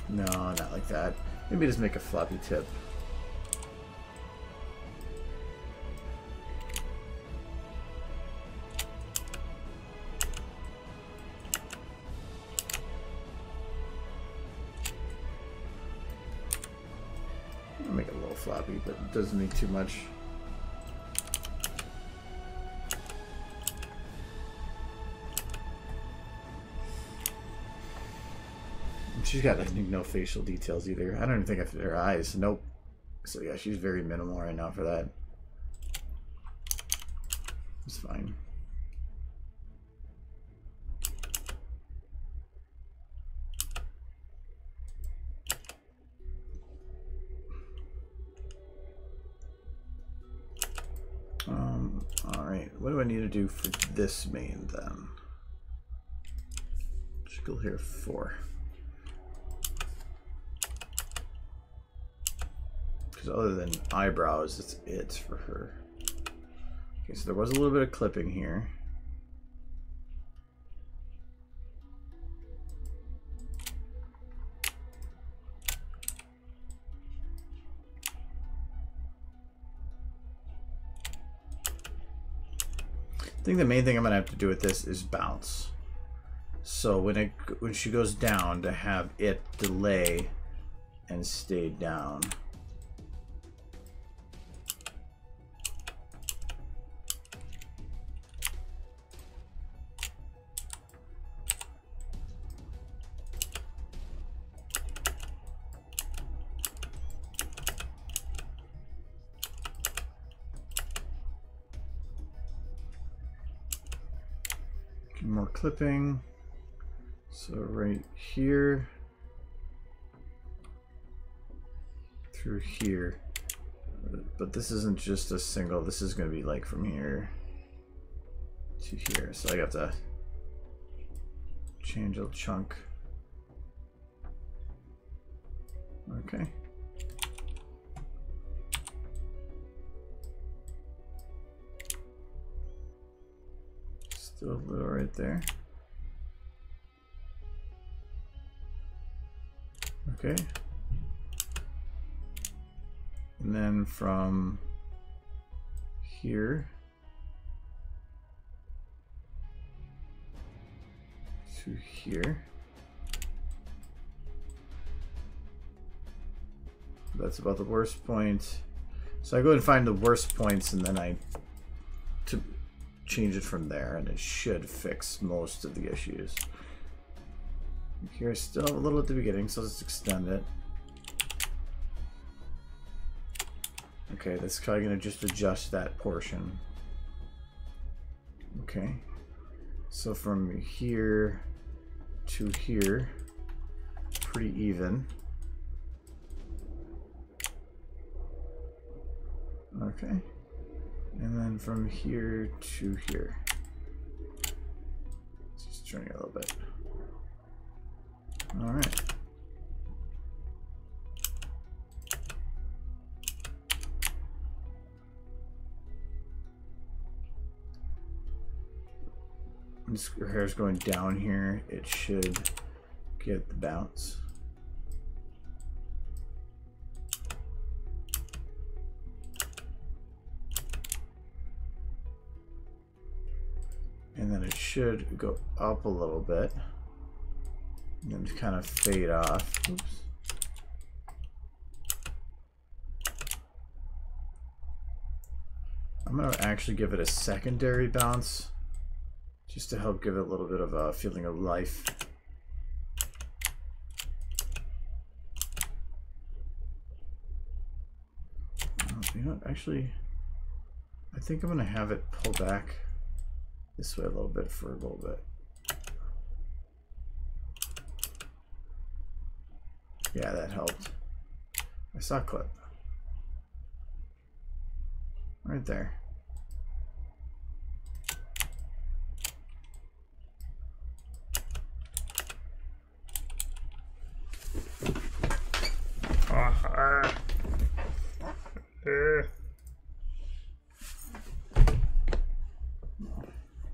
No, not like that. Maybe just make a floppy tip. Make it a little floppy, but it doesn't need too much. She's got, I think, no facial details either. I don't even think I fit her eyes. Nope. So yeah, she's very minimal right now for that. It's fine. Alright, what do I need to do for this main then? Should go here 4. Because other than eyebrows, it's it for her. Okay, so there was a little bit of clipping here. I think the main thing I'm gonna have to do with this is bounce. So when she goes down, to have it delay and stay down. More clipping. So right here through here. But this isn't just a single, this is going to be like from here to here. So I got to change a chunk. Okay. Still a little right there. Okay. And then from here to here. That's about the worst point. So I go and find the worst points and then I change it from there, and it should fix most of the issues. Here, still a little at the beginning, so let's extend it. Okay, that's probably going to just adjust that portion. Okay, so from here to here, pretty even. Okay, and then from here to here. Let's just turn it a little bit. All right. This hair's going down here. It should get the bounce. And then it should go up a little bit. And then kind of fade off. Oops. I'm going to actually give it a secondary bounce just to help give it a little bit of a feeling of life. You know what? Actually, I think I'm going to have it pull back this way a little bit for a little bit. Yeah, that helped. I saw a clip. Right there.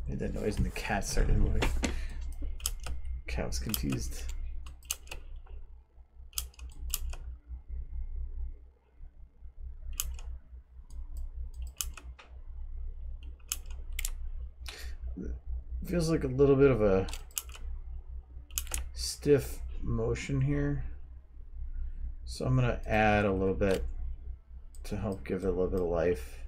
Made that noise and the cat started moving. Cat was confused. Feels like a little bit of a stiff motion here. So I'm going to add a little bit to help give it a little bit of life.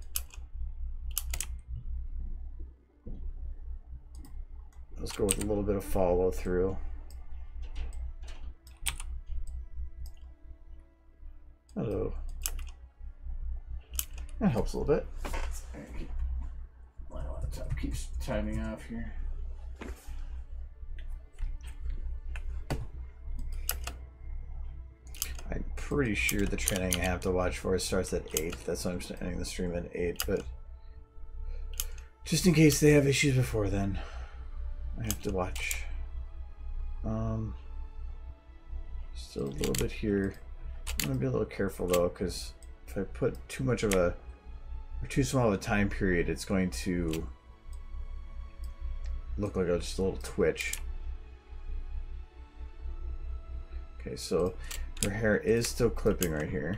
Let's go with a little bit of follow through. Hello. That helps a little bit. My laptop keeps timing off here. I'm pretty sure the training I have to watch for starts at 8. That's why I'm ending the stream at 8. But just in case they have issues before then, I have to watch. Still a little bit here. I'm gonna be a little careful though, because if I put too much of a or too small of a time period, it's going to look like just a little twitch. Okay, so her hair is still clipping right here.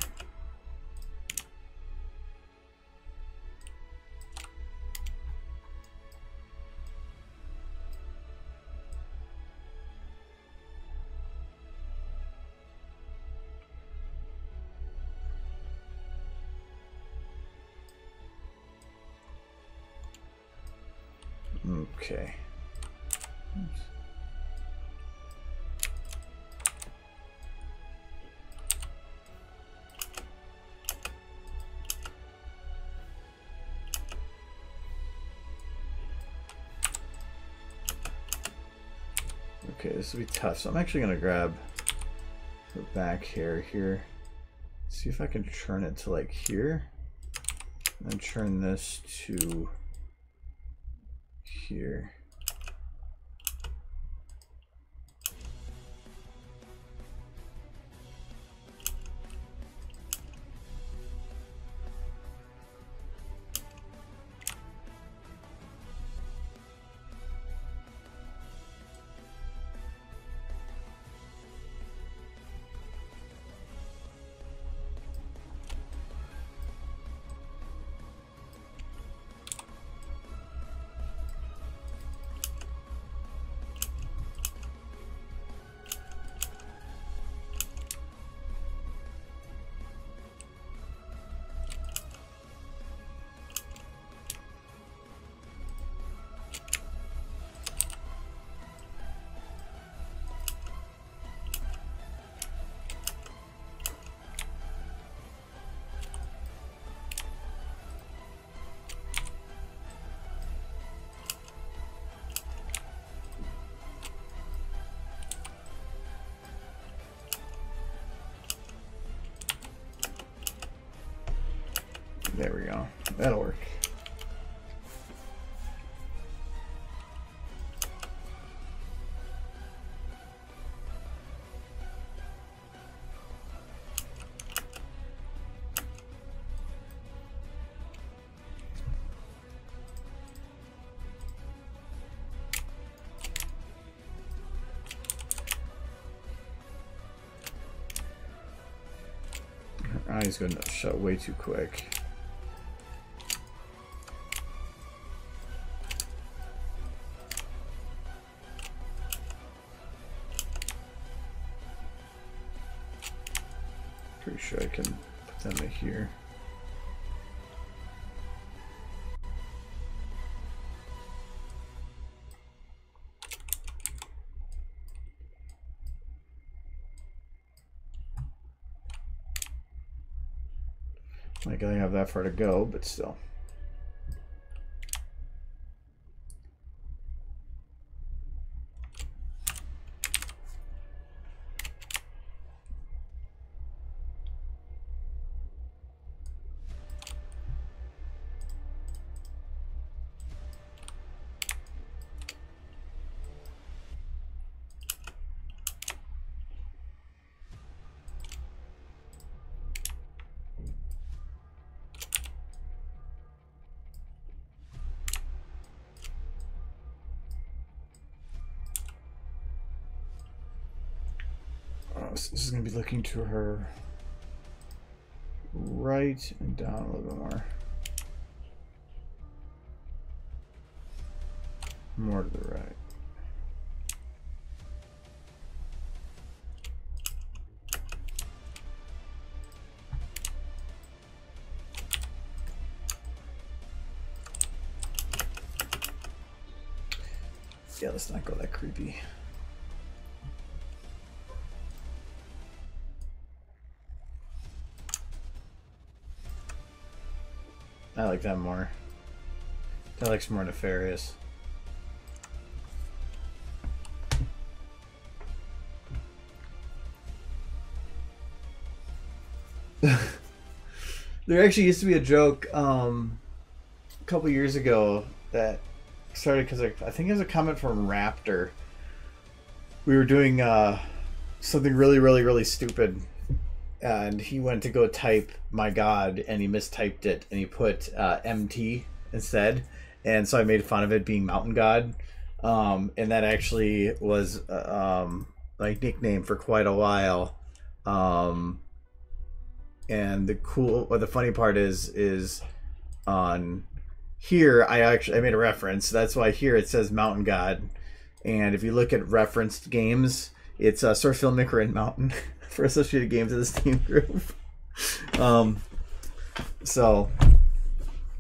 Okay. Oops. Okay, this will be tough. So I'm actually gonna grab the back hair here. See if I can churn it to like here. And churn this to here. There we go. That'll work. Her eye's going to shut way too quick. Pretty sure I can put them in here. Not gonna have that far to go, but still. This is going to be looking to her right and down a little bit more. More to the right. Yeah, let's not go that creepy. I like that more. That looks more nefarious. There actually used to be a joke a couple years ago that started because I think it was a comment from Raptor. We were doing something really stupid, and he went to go type "my God" and he mistyped it and he put MT instead, and so I made fun of it being Mountain God, and that actually was my nickname for quite a while. And the funny part is on here I made a reference. That's why here it says Mountain God, and if you look at referenced games, it's Sir Filmmaker and Mountain for associated games of the Steam group. So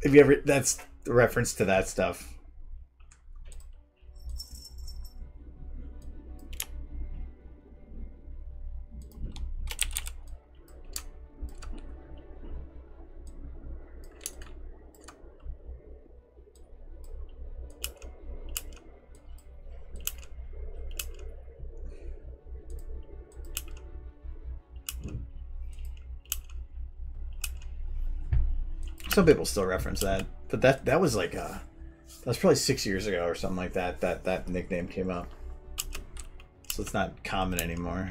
if you ever, that's the reference to that stuff. Some people still reference that, but that was like that was probably 6 years ago or something like that. That nickname came up, so it's not common anymore.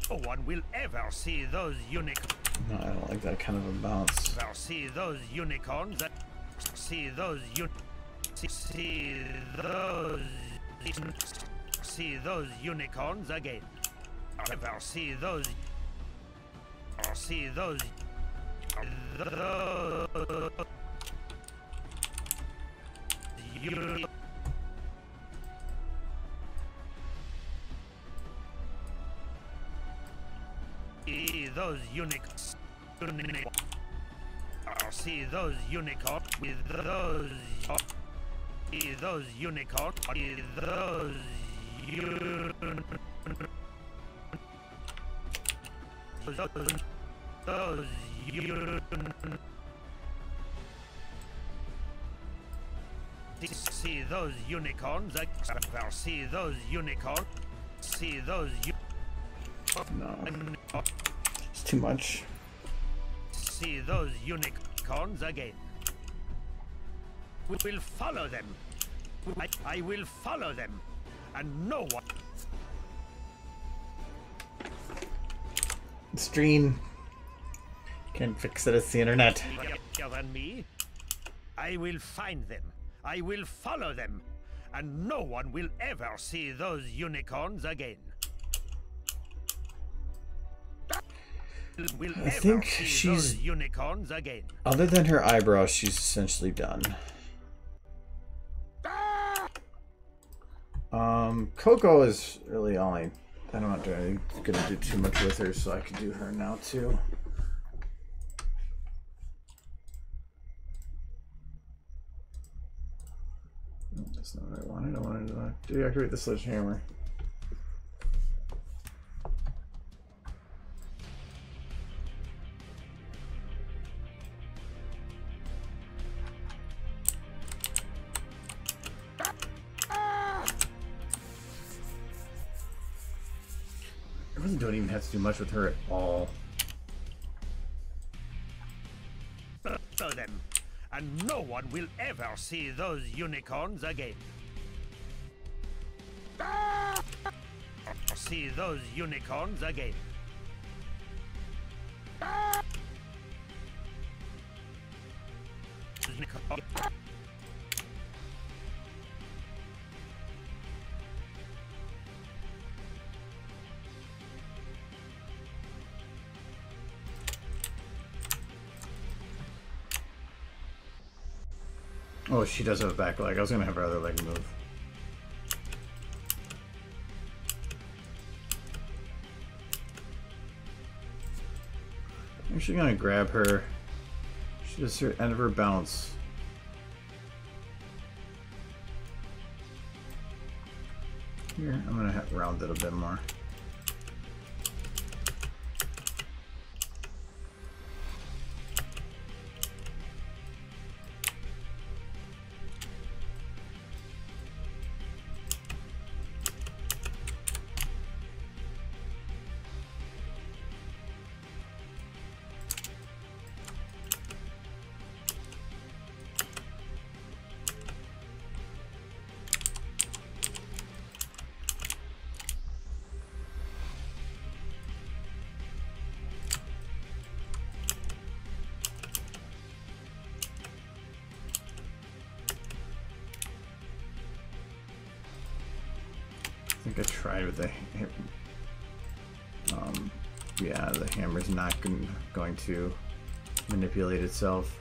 No one will ever see those unicorns. No, I don't like that kind of a bounce. See those unicorns. See those see those unicorns again. Ever see those? See those? Those unicorns. See those unicorns with those. See those unicorns with those. Those see those unicorns. See those unicorns. See those. No, it's too much. See those unicorns again. We will follow them. I will follow them, and no one. Stream can't fix it. It's the internet. Better than me. I will find them. I will follow them, and no one will ever see those unicorns again. I think she's unicorns again. Other than her eyebrows, she's essentially done. Coco is really only. I'm not gonna do too much with her, so I can do her now too. That's not what I wanted. I wanted to deactivate the sledgehammer. I really don't even have to do much with her at all. Follow them, and no one will ever see those unicorns again. See those unicorns again. Oh, she does have a back leg. I was gonna have her other leg move. I'm actually gonna grab her. She does her end of her bounce. Here, I'm gonna round it a bit more. think I tried with the yeah, the hammer's not going to manipulate itself.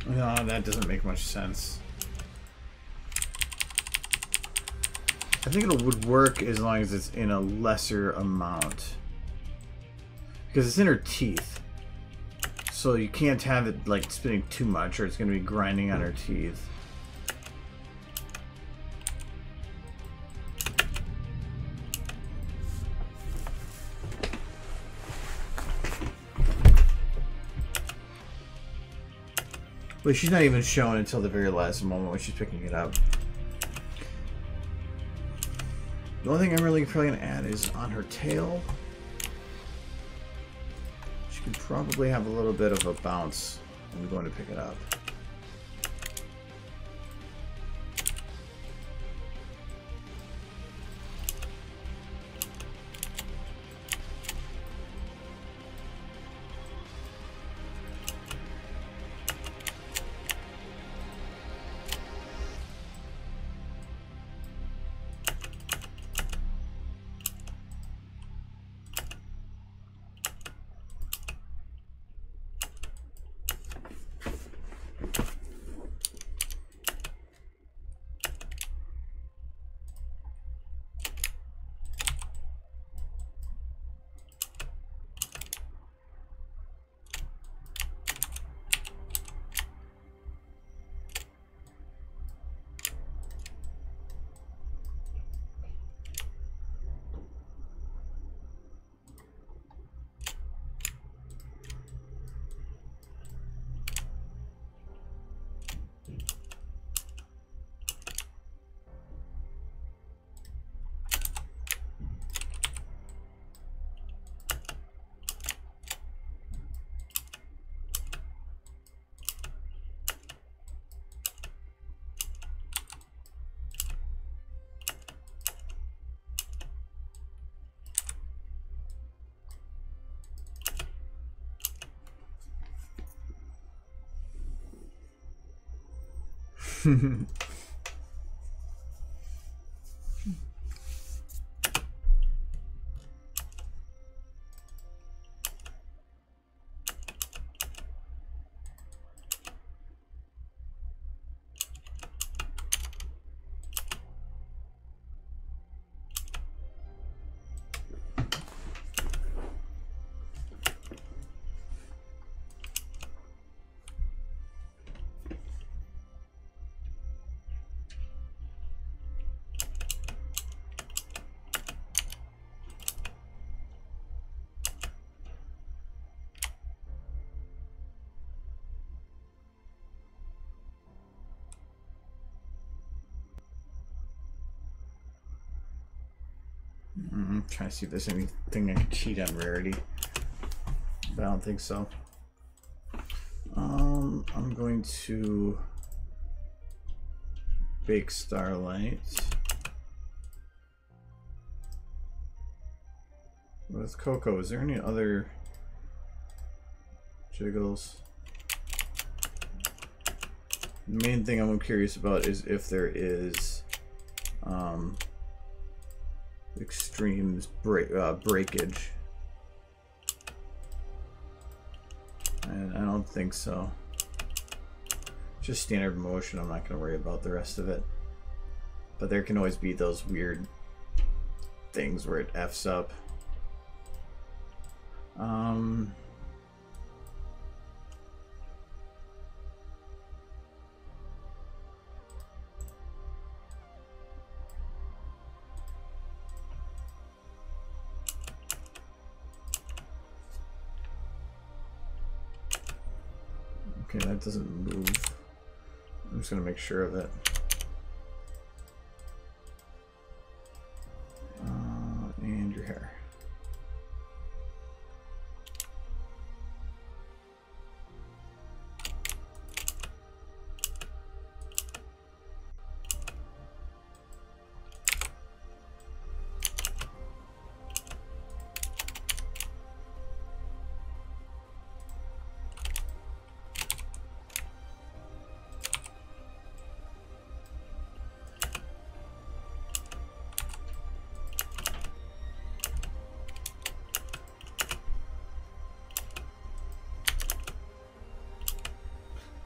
No, that doesn't make much sense. I think it would work as long as it's in a lesser amount. Because it's in her teeth. So you can't have it like spinning too much or it's going to be grinding on her teeth. But she's not even shown until the very last moment when she's picking it up. The only thing I'm really probably going to add is on her tail. She could probably have a little bit of a bounce when we're going to pick it up. I'm trying to see if there's anything I can cheat on rarity, but I don't think so. I'm going to bake Starlight with Coco. Is there any other jiggles? The main thing I'm curious about is if there is extremes breakage. And I don't think so. Just standard motion. I'm not going to worry about the rest of it. But there can always be those weird things where it F's up. Okay, that doesn't move. I'm just going to make sure of it. And your hair.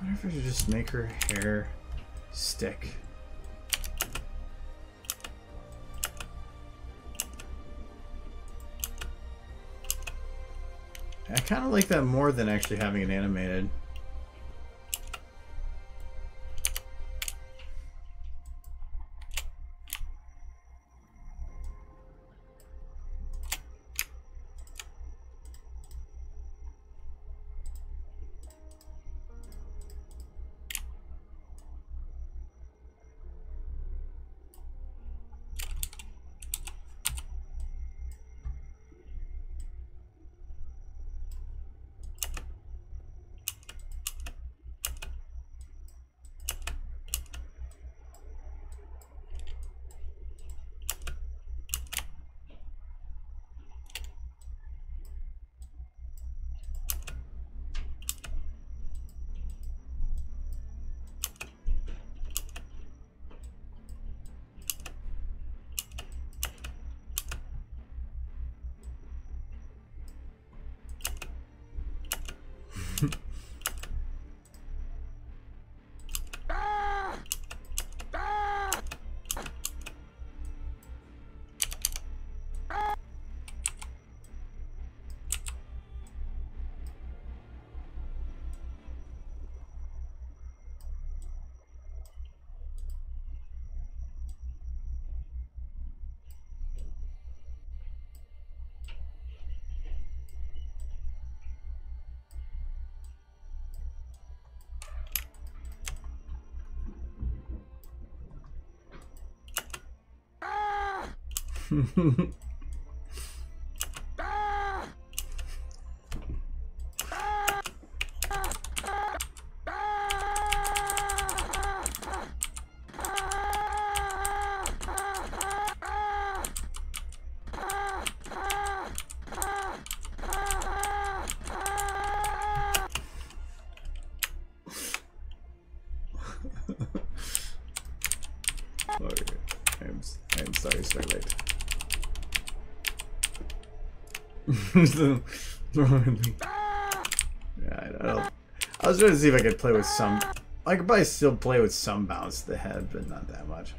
I wonder if I should just make her hair stick. I kind of like that more than actually having it animated. Okay. I'm sorry, Starlight. Yeah, I don't. I was trying to see if I could play with some. I could probably still play with some bounce to the head, but not that much.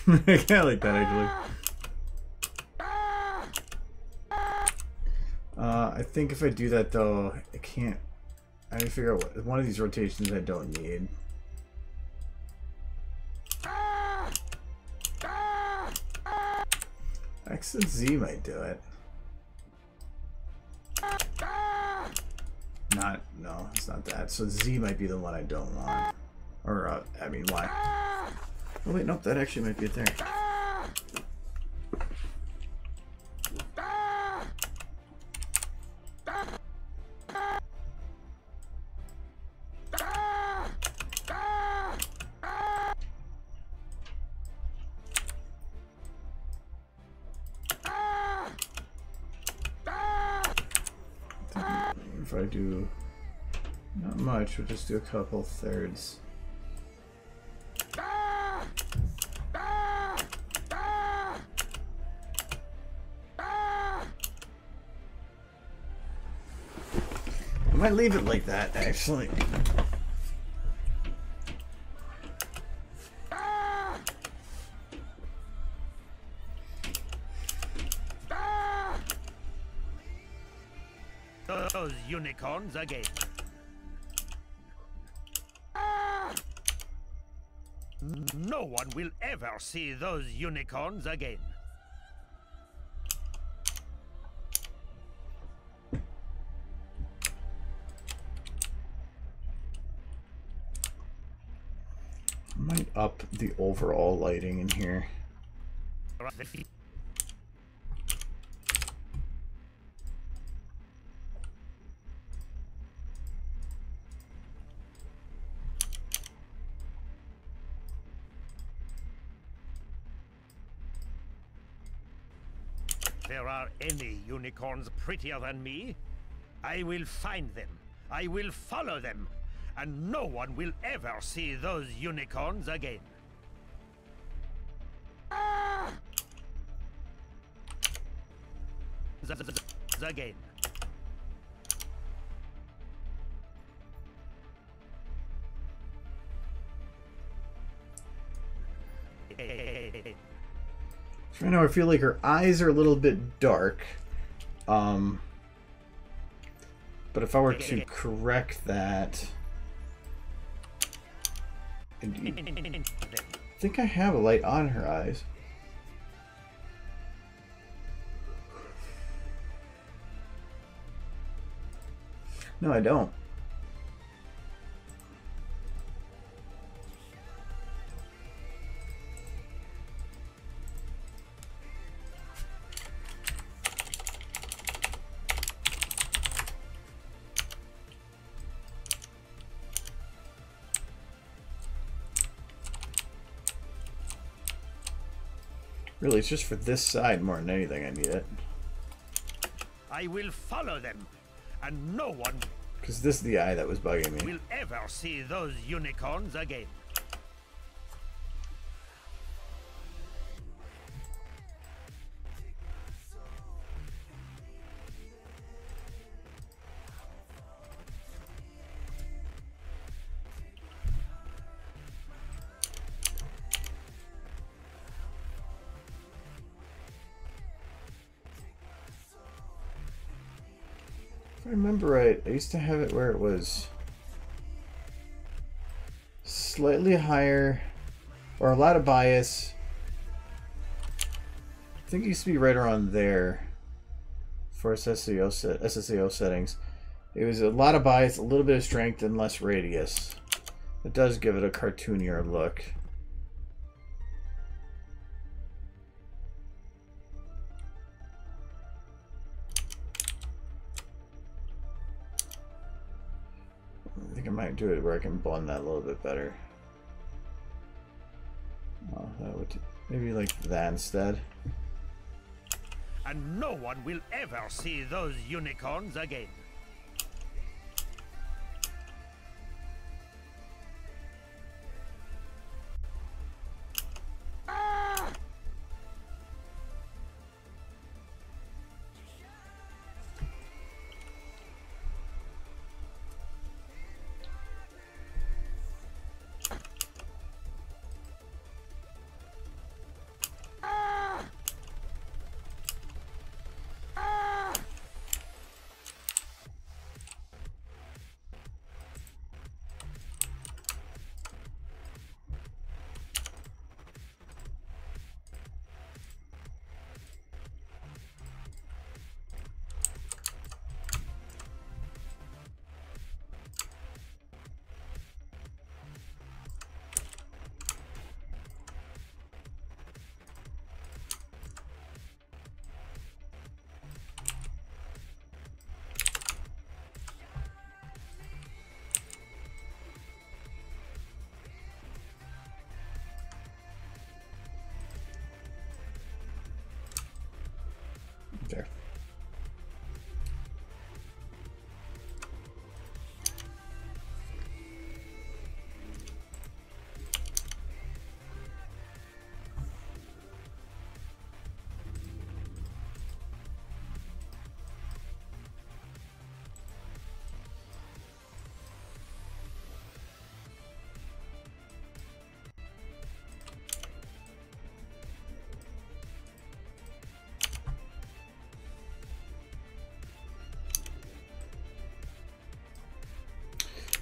I kind of like that actually. I think if I do that though, I can't. I need to figure out what one of these rotations I don't need. X and Z might do it. not. No, it's not that. So Z might be the one I don't want. Or, I mean, Y. Oh, wait, nope, that actually might be it there. If I do not much, we'll just do a couple thirds. I might leave it like that, actually. Those unicorns again. No one will ever see those unicorns again. I might up the overall lighting in here. There are any unicorns prettier than me. I will find them. I will follow them. And no one will ever see those unicorns again. Again. Right now I feel like her eyes are a little bit dark. But if I were to correct that... I think I have a light on her eyes. No, I don't. Really, it's just for this side more than anything I need it. I will follow them, and no one... Because this is the eye that was bugging me. ...will ever see those unicorns again. If I remember right, I used to have it where it was slightly higher or a lot of bias. I think it used to be right around there for SSAO settings. It was a lot of bias, a little bit of strength, and less radius. It does give it a cartoonier look. I think I might do it where I can blend that a little bit better. Oh, that would maybe like that instead. And no one will ever see those unicorns again.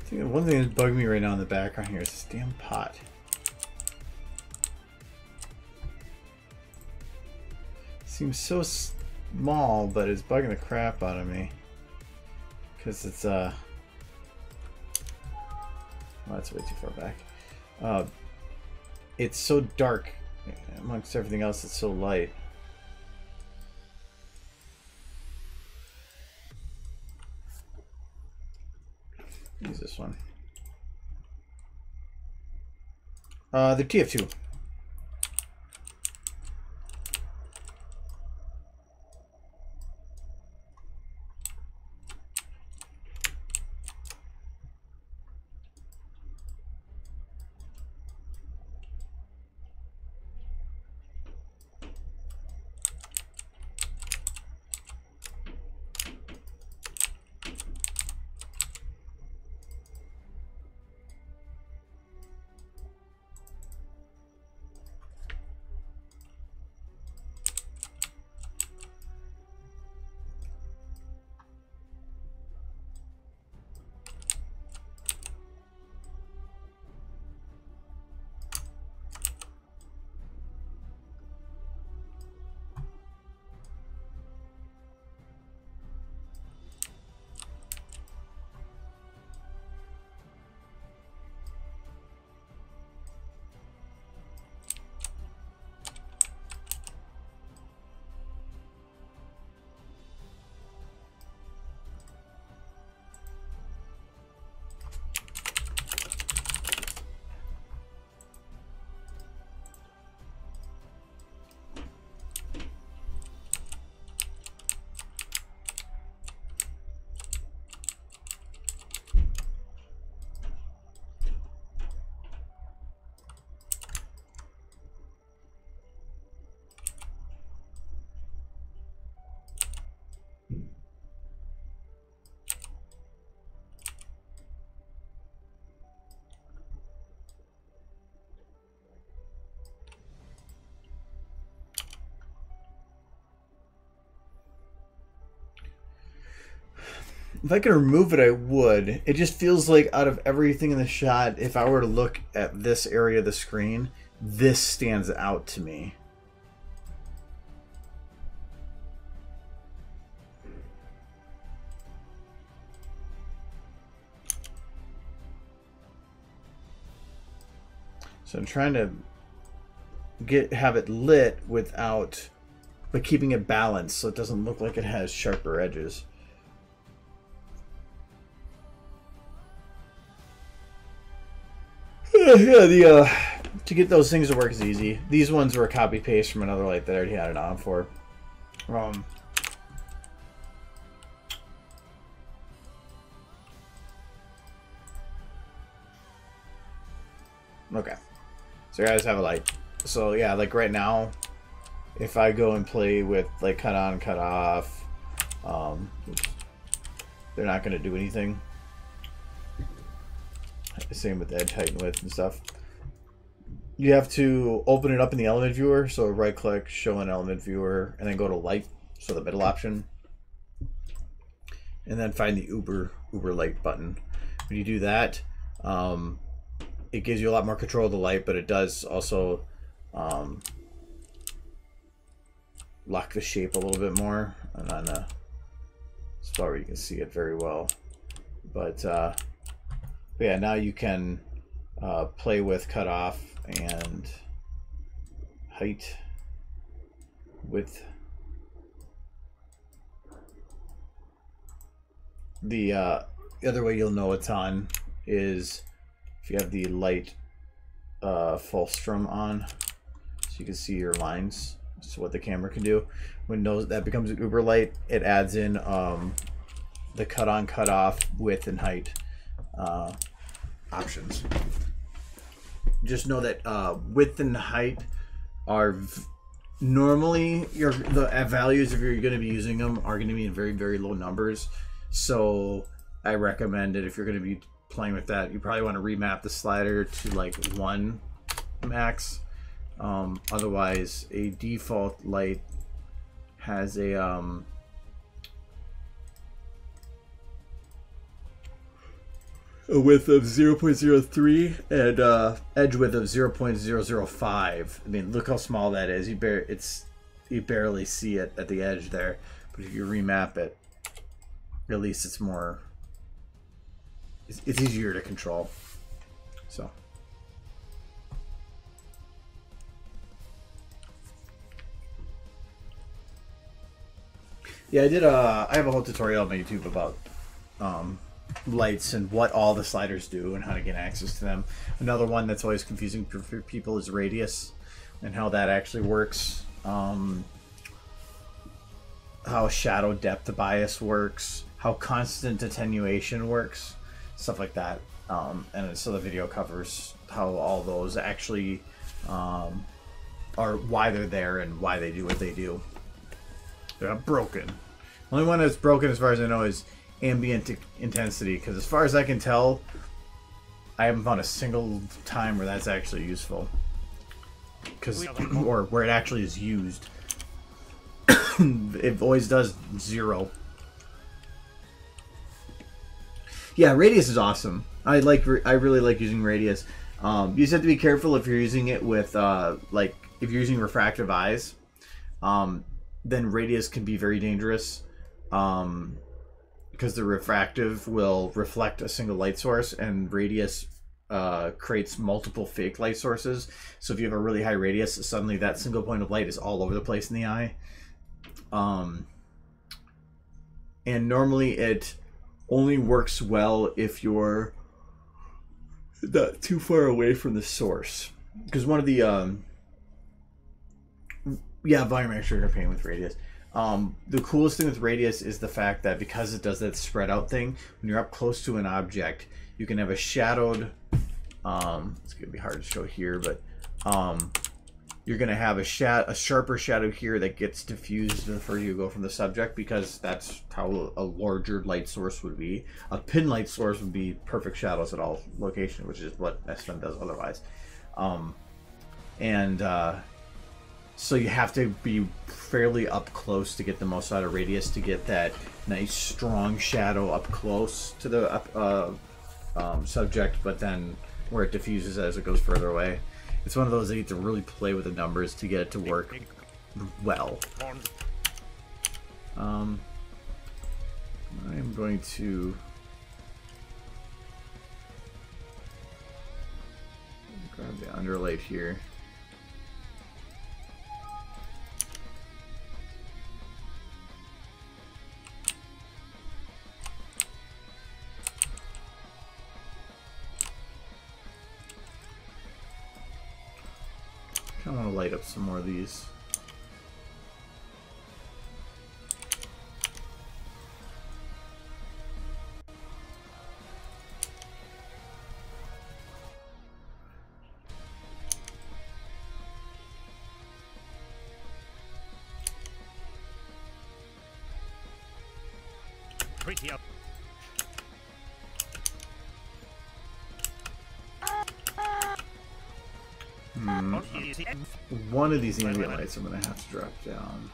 I think one thing that's bugging me right now in the background here is this damn pot. Seems so small, but it's bugging the crap out of me. Because it's, well, that's way too far back. It's so dark amongst everything else. It's so light. Use this one. The TF2. If I could remove it, I would. It just feels like out of everything in the shot, if I were to look at this area of the screen, this stands out to me. So I'm trying to have it lit without, but keeping it balanced so it doesn't look like it has sharper edges. Yeah, to get those things to work is easy. These ones were a copy paste from another light that I already had it on for. Okay, so guys have a light. So yeah, like right now, if I go and play with like cut on, cut off, they're not going to do anything. Same with edge, height, and width and stuff. You have to open it up in the element viewer. So right click, show an element viewer, and then go to light, so the middle option. And then find the Uber light button. When you do that, it gives you a lot more control of the light, but it does also lock the shape a little bit more. And on a spot where you can see it very well. But yeah, now you can play with cutoff and height, width. The other way you'll know it's on is if you have the light full strum on, so you can see your lines. So what the camera can do when that becomes an Uber light, it adds in the cut on, cut off, width, and height options. Just know that width and height are normally the values, if you're going to be using them, are going to be in very, very low numbers. So I recommend that if you're going to be playing with that, you probably want to remap the slider to like 1 max. Otherwise, a default light has a a width of 0.03 and edge width of 0.005. I mean, look how small that is. You barely see it at the edge there. But if you remap it, at least it's more. It's easier to control. So. Yeah, I have a whole tutorial on my YouTube about lights and what all the sliders do and how to get access to them. Another one that's always confusing for people is radius and how that actually works. How shadow depth bias works, how constant attenuation works, stuff like that. And so the video covers how all those actually are, why they're there and why they do what they do. They're not broken. The only one that's broken, as far as I know, is ambient intensity, because as far as I can tell, I haven't found a single time where that's actually useful, or where it actually is used. It always does 0. Yeah, radius is awesome. I really like using radius. You just have to be careful if you're using it with like if you're using refractive eyes. Then radius can be very dangerous, because the refractive will reflect a single light source, and radius creates multiple fake light sources. So if you have a really high radius, suddenly that single point of light is all over the place in the eye. And normally it only works well if you're not too far away from the source, because one of the volumetric pain with radius. The coolest thing with radius is the fact that because it does that spread out thing, when you're up close to an object, you can have a shadowed, it's gonna be hard to show here, but you're gonna have a sharper shadow here that gets diffused the further you go from the subject, because that's how a larger light source would be. A pin light source would be perfect shadows at all locations, which is what SFM does otherwise. So you have to be fairly up close to get the most out of radius, to get that nice strong shadow up close to the subject, but then where it diffuses as it goes further away. It's one of those that you have to really play with the numbers to get it to work well. I'm going to grab the underlight here. I want to light up some more of these. Pretty up. One of these ambient lights I'm going to have to drop down.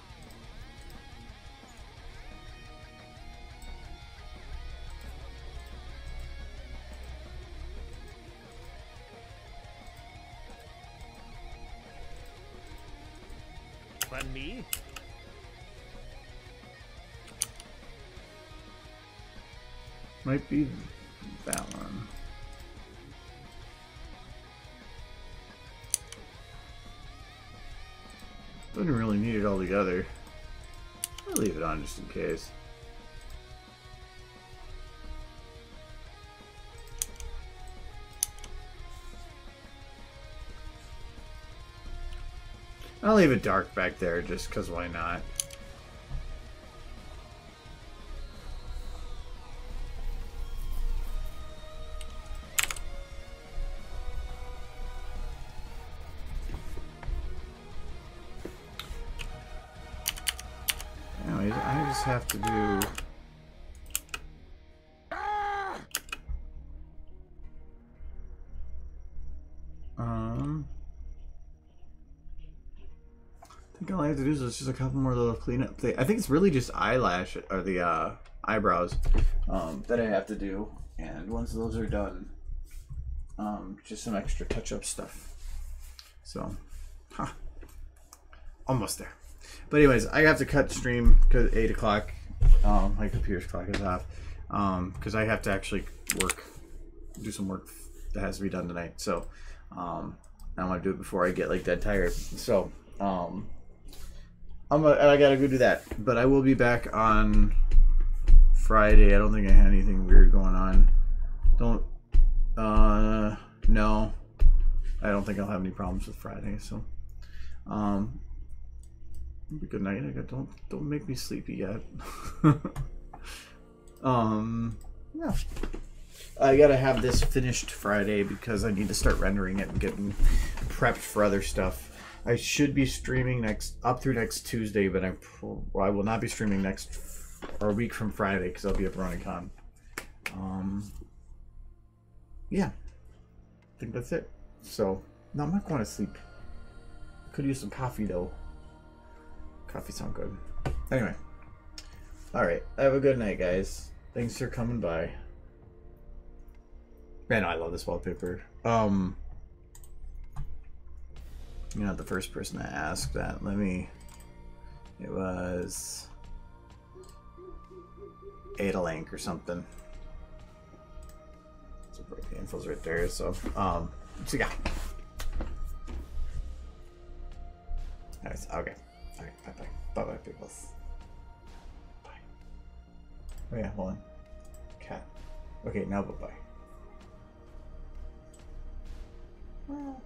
And me? Might be that one. Wouldn't really need it all together. I'll leave it on just in case. I'll leave it dark back there just because why not? Anyways, I just have to do... I think all I have to do is just a couple more little cleanup things. I think it's really just eyelash or the eyebrows that I have to do, And once those are done, just some extra touch-up stuff. So, almost there. But anyways, I have to cut stream because 8 o'clock. My computer's clock is off. Because I have to actually do some work that has to be done tonight. So, I want to do it before I get like dead tired. So, I gotta go do that. But I will be back on Friday. I don't think I had anything weird going on. No. I don't think I'll have any problems with Friday. So, good night. Don't make me sleepy yet. Yeah. I gotta have this finished Friday because I need to start rendering it and getting prepped for other stuff. I should be streaming up through next Tuesday, but I will not be streaming a week from Friday because I'll be at BronyCon. Yeah, I think that's it. So, no, I'm not going to sleep. Could use some coffee though. Coffee sound good. Anyway, all right. Have a good night, guys. Thanks for coming by. Man, I love this wallpaper. You're not the first person to ask that. It was Adalank or something. So the info's right there. So yeah. Nice. Okay. All right. Bye bye. Bye bye, people. Bye. Oh yeah. Hold on. Cat. Okay. Now bye bye. Well.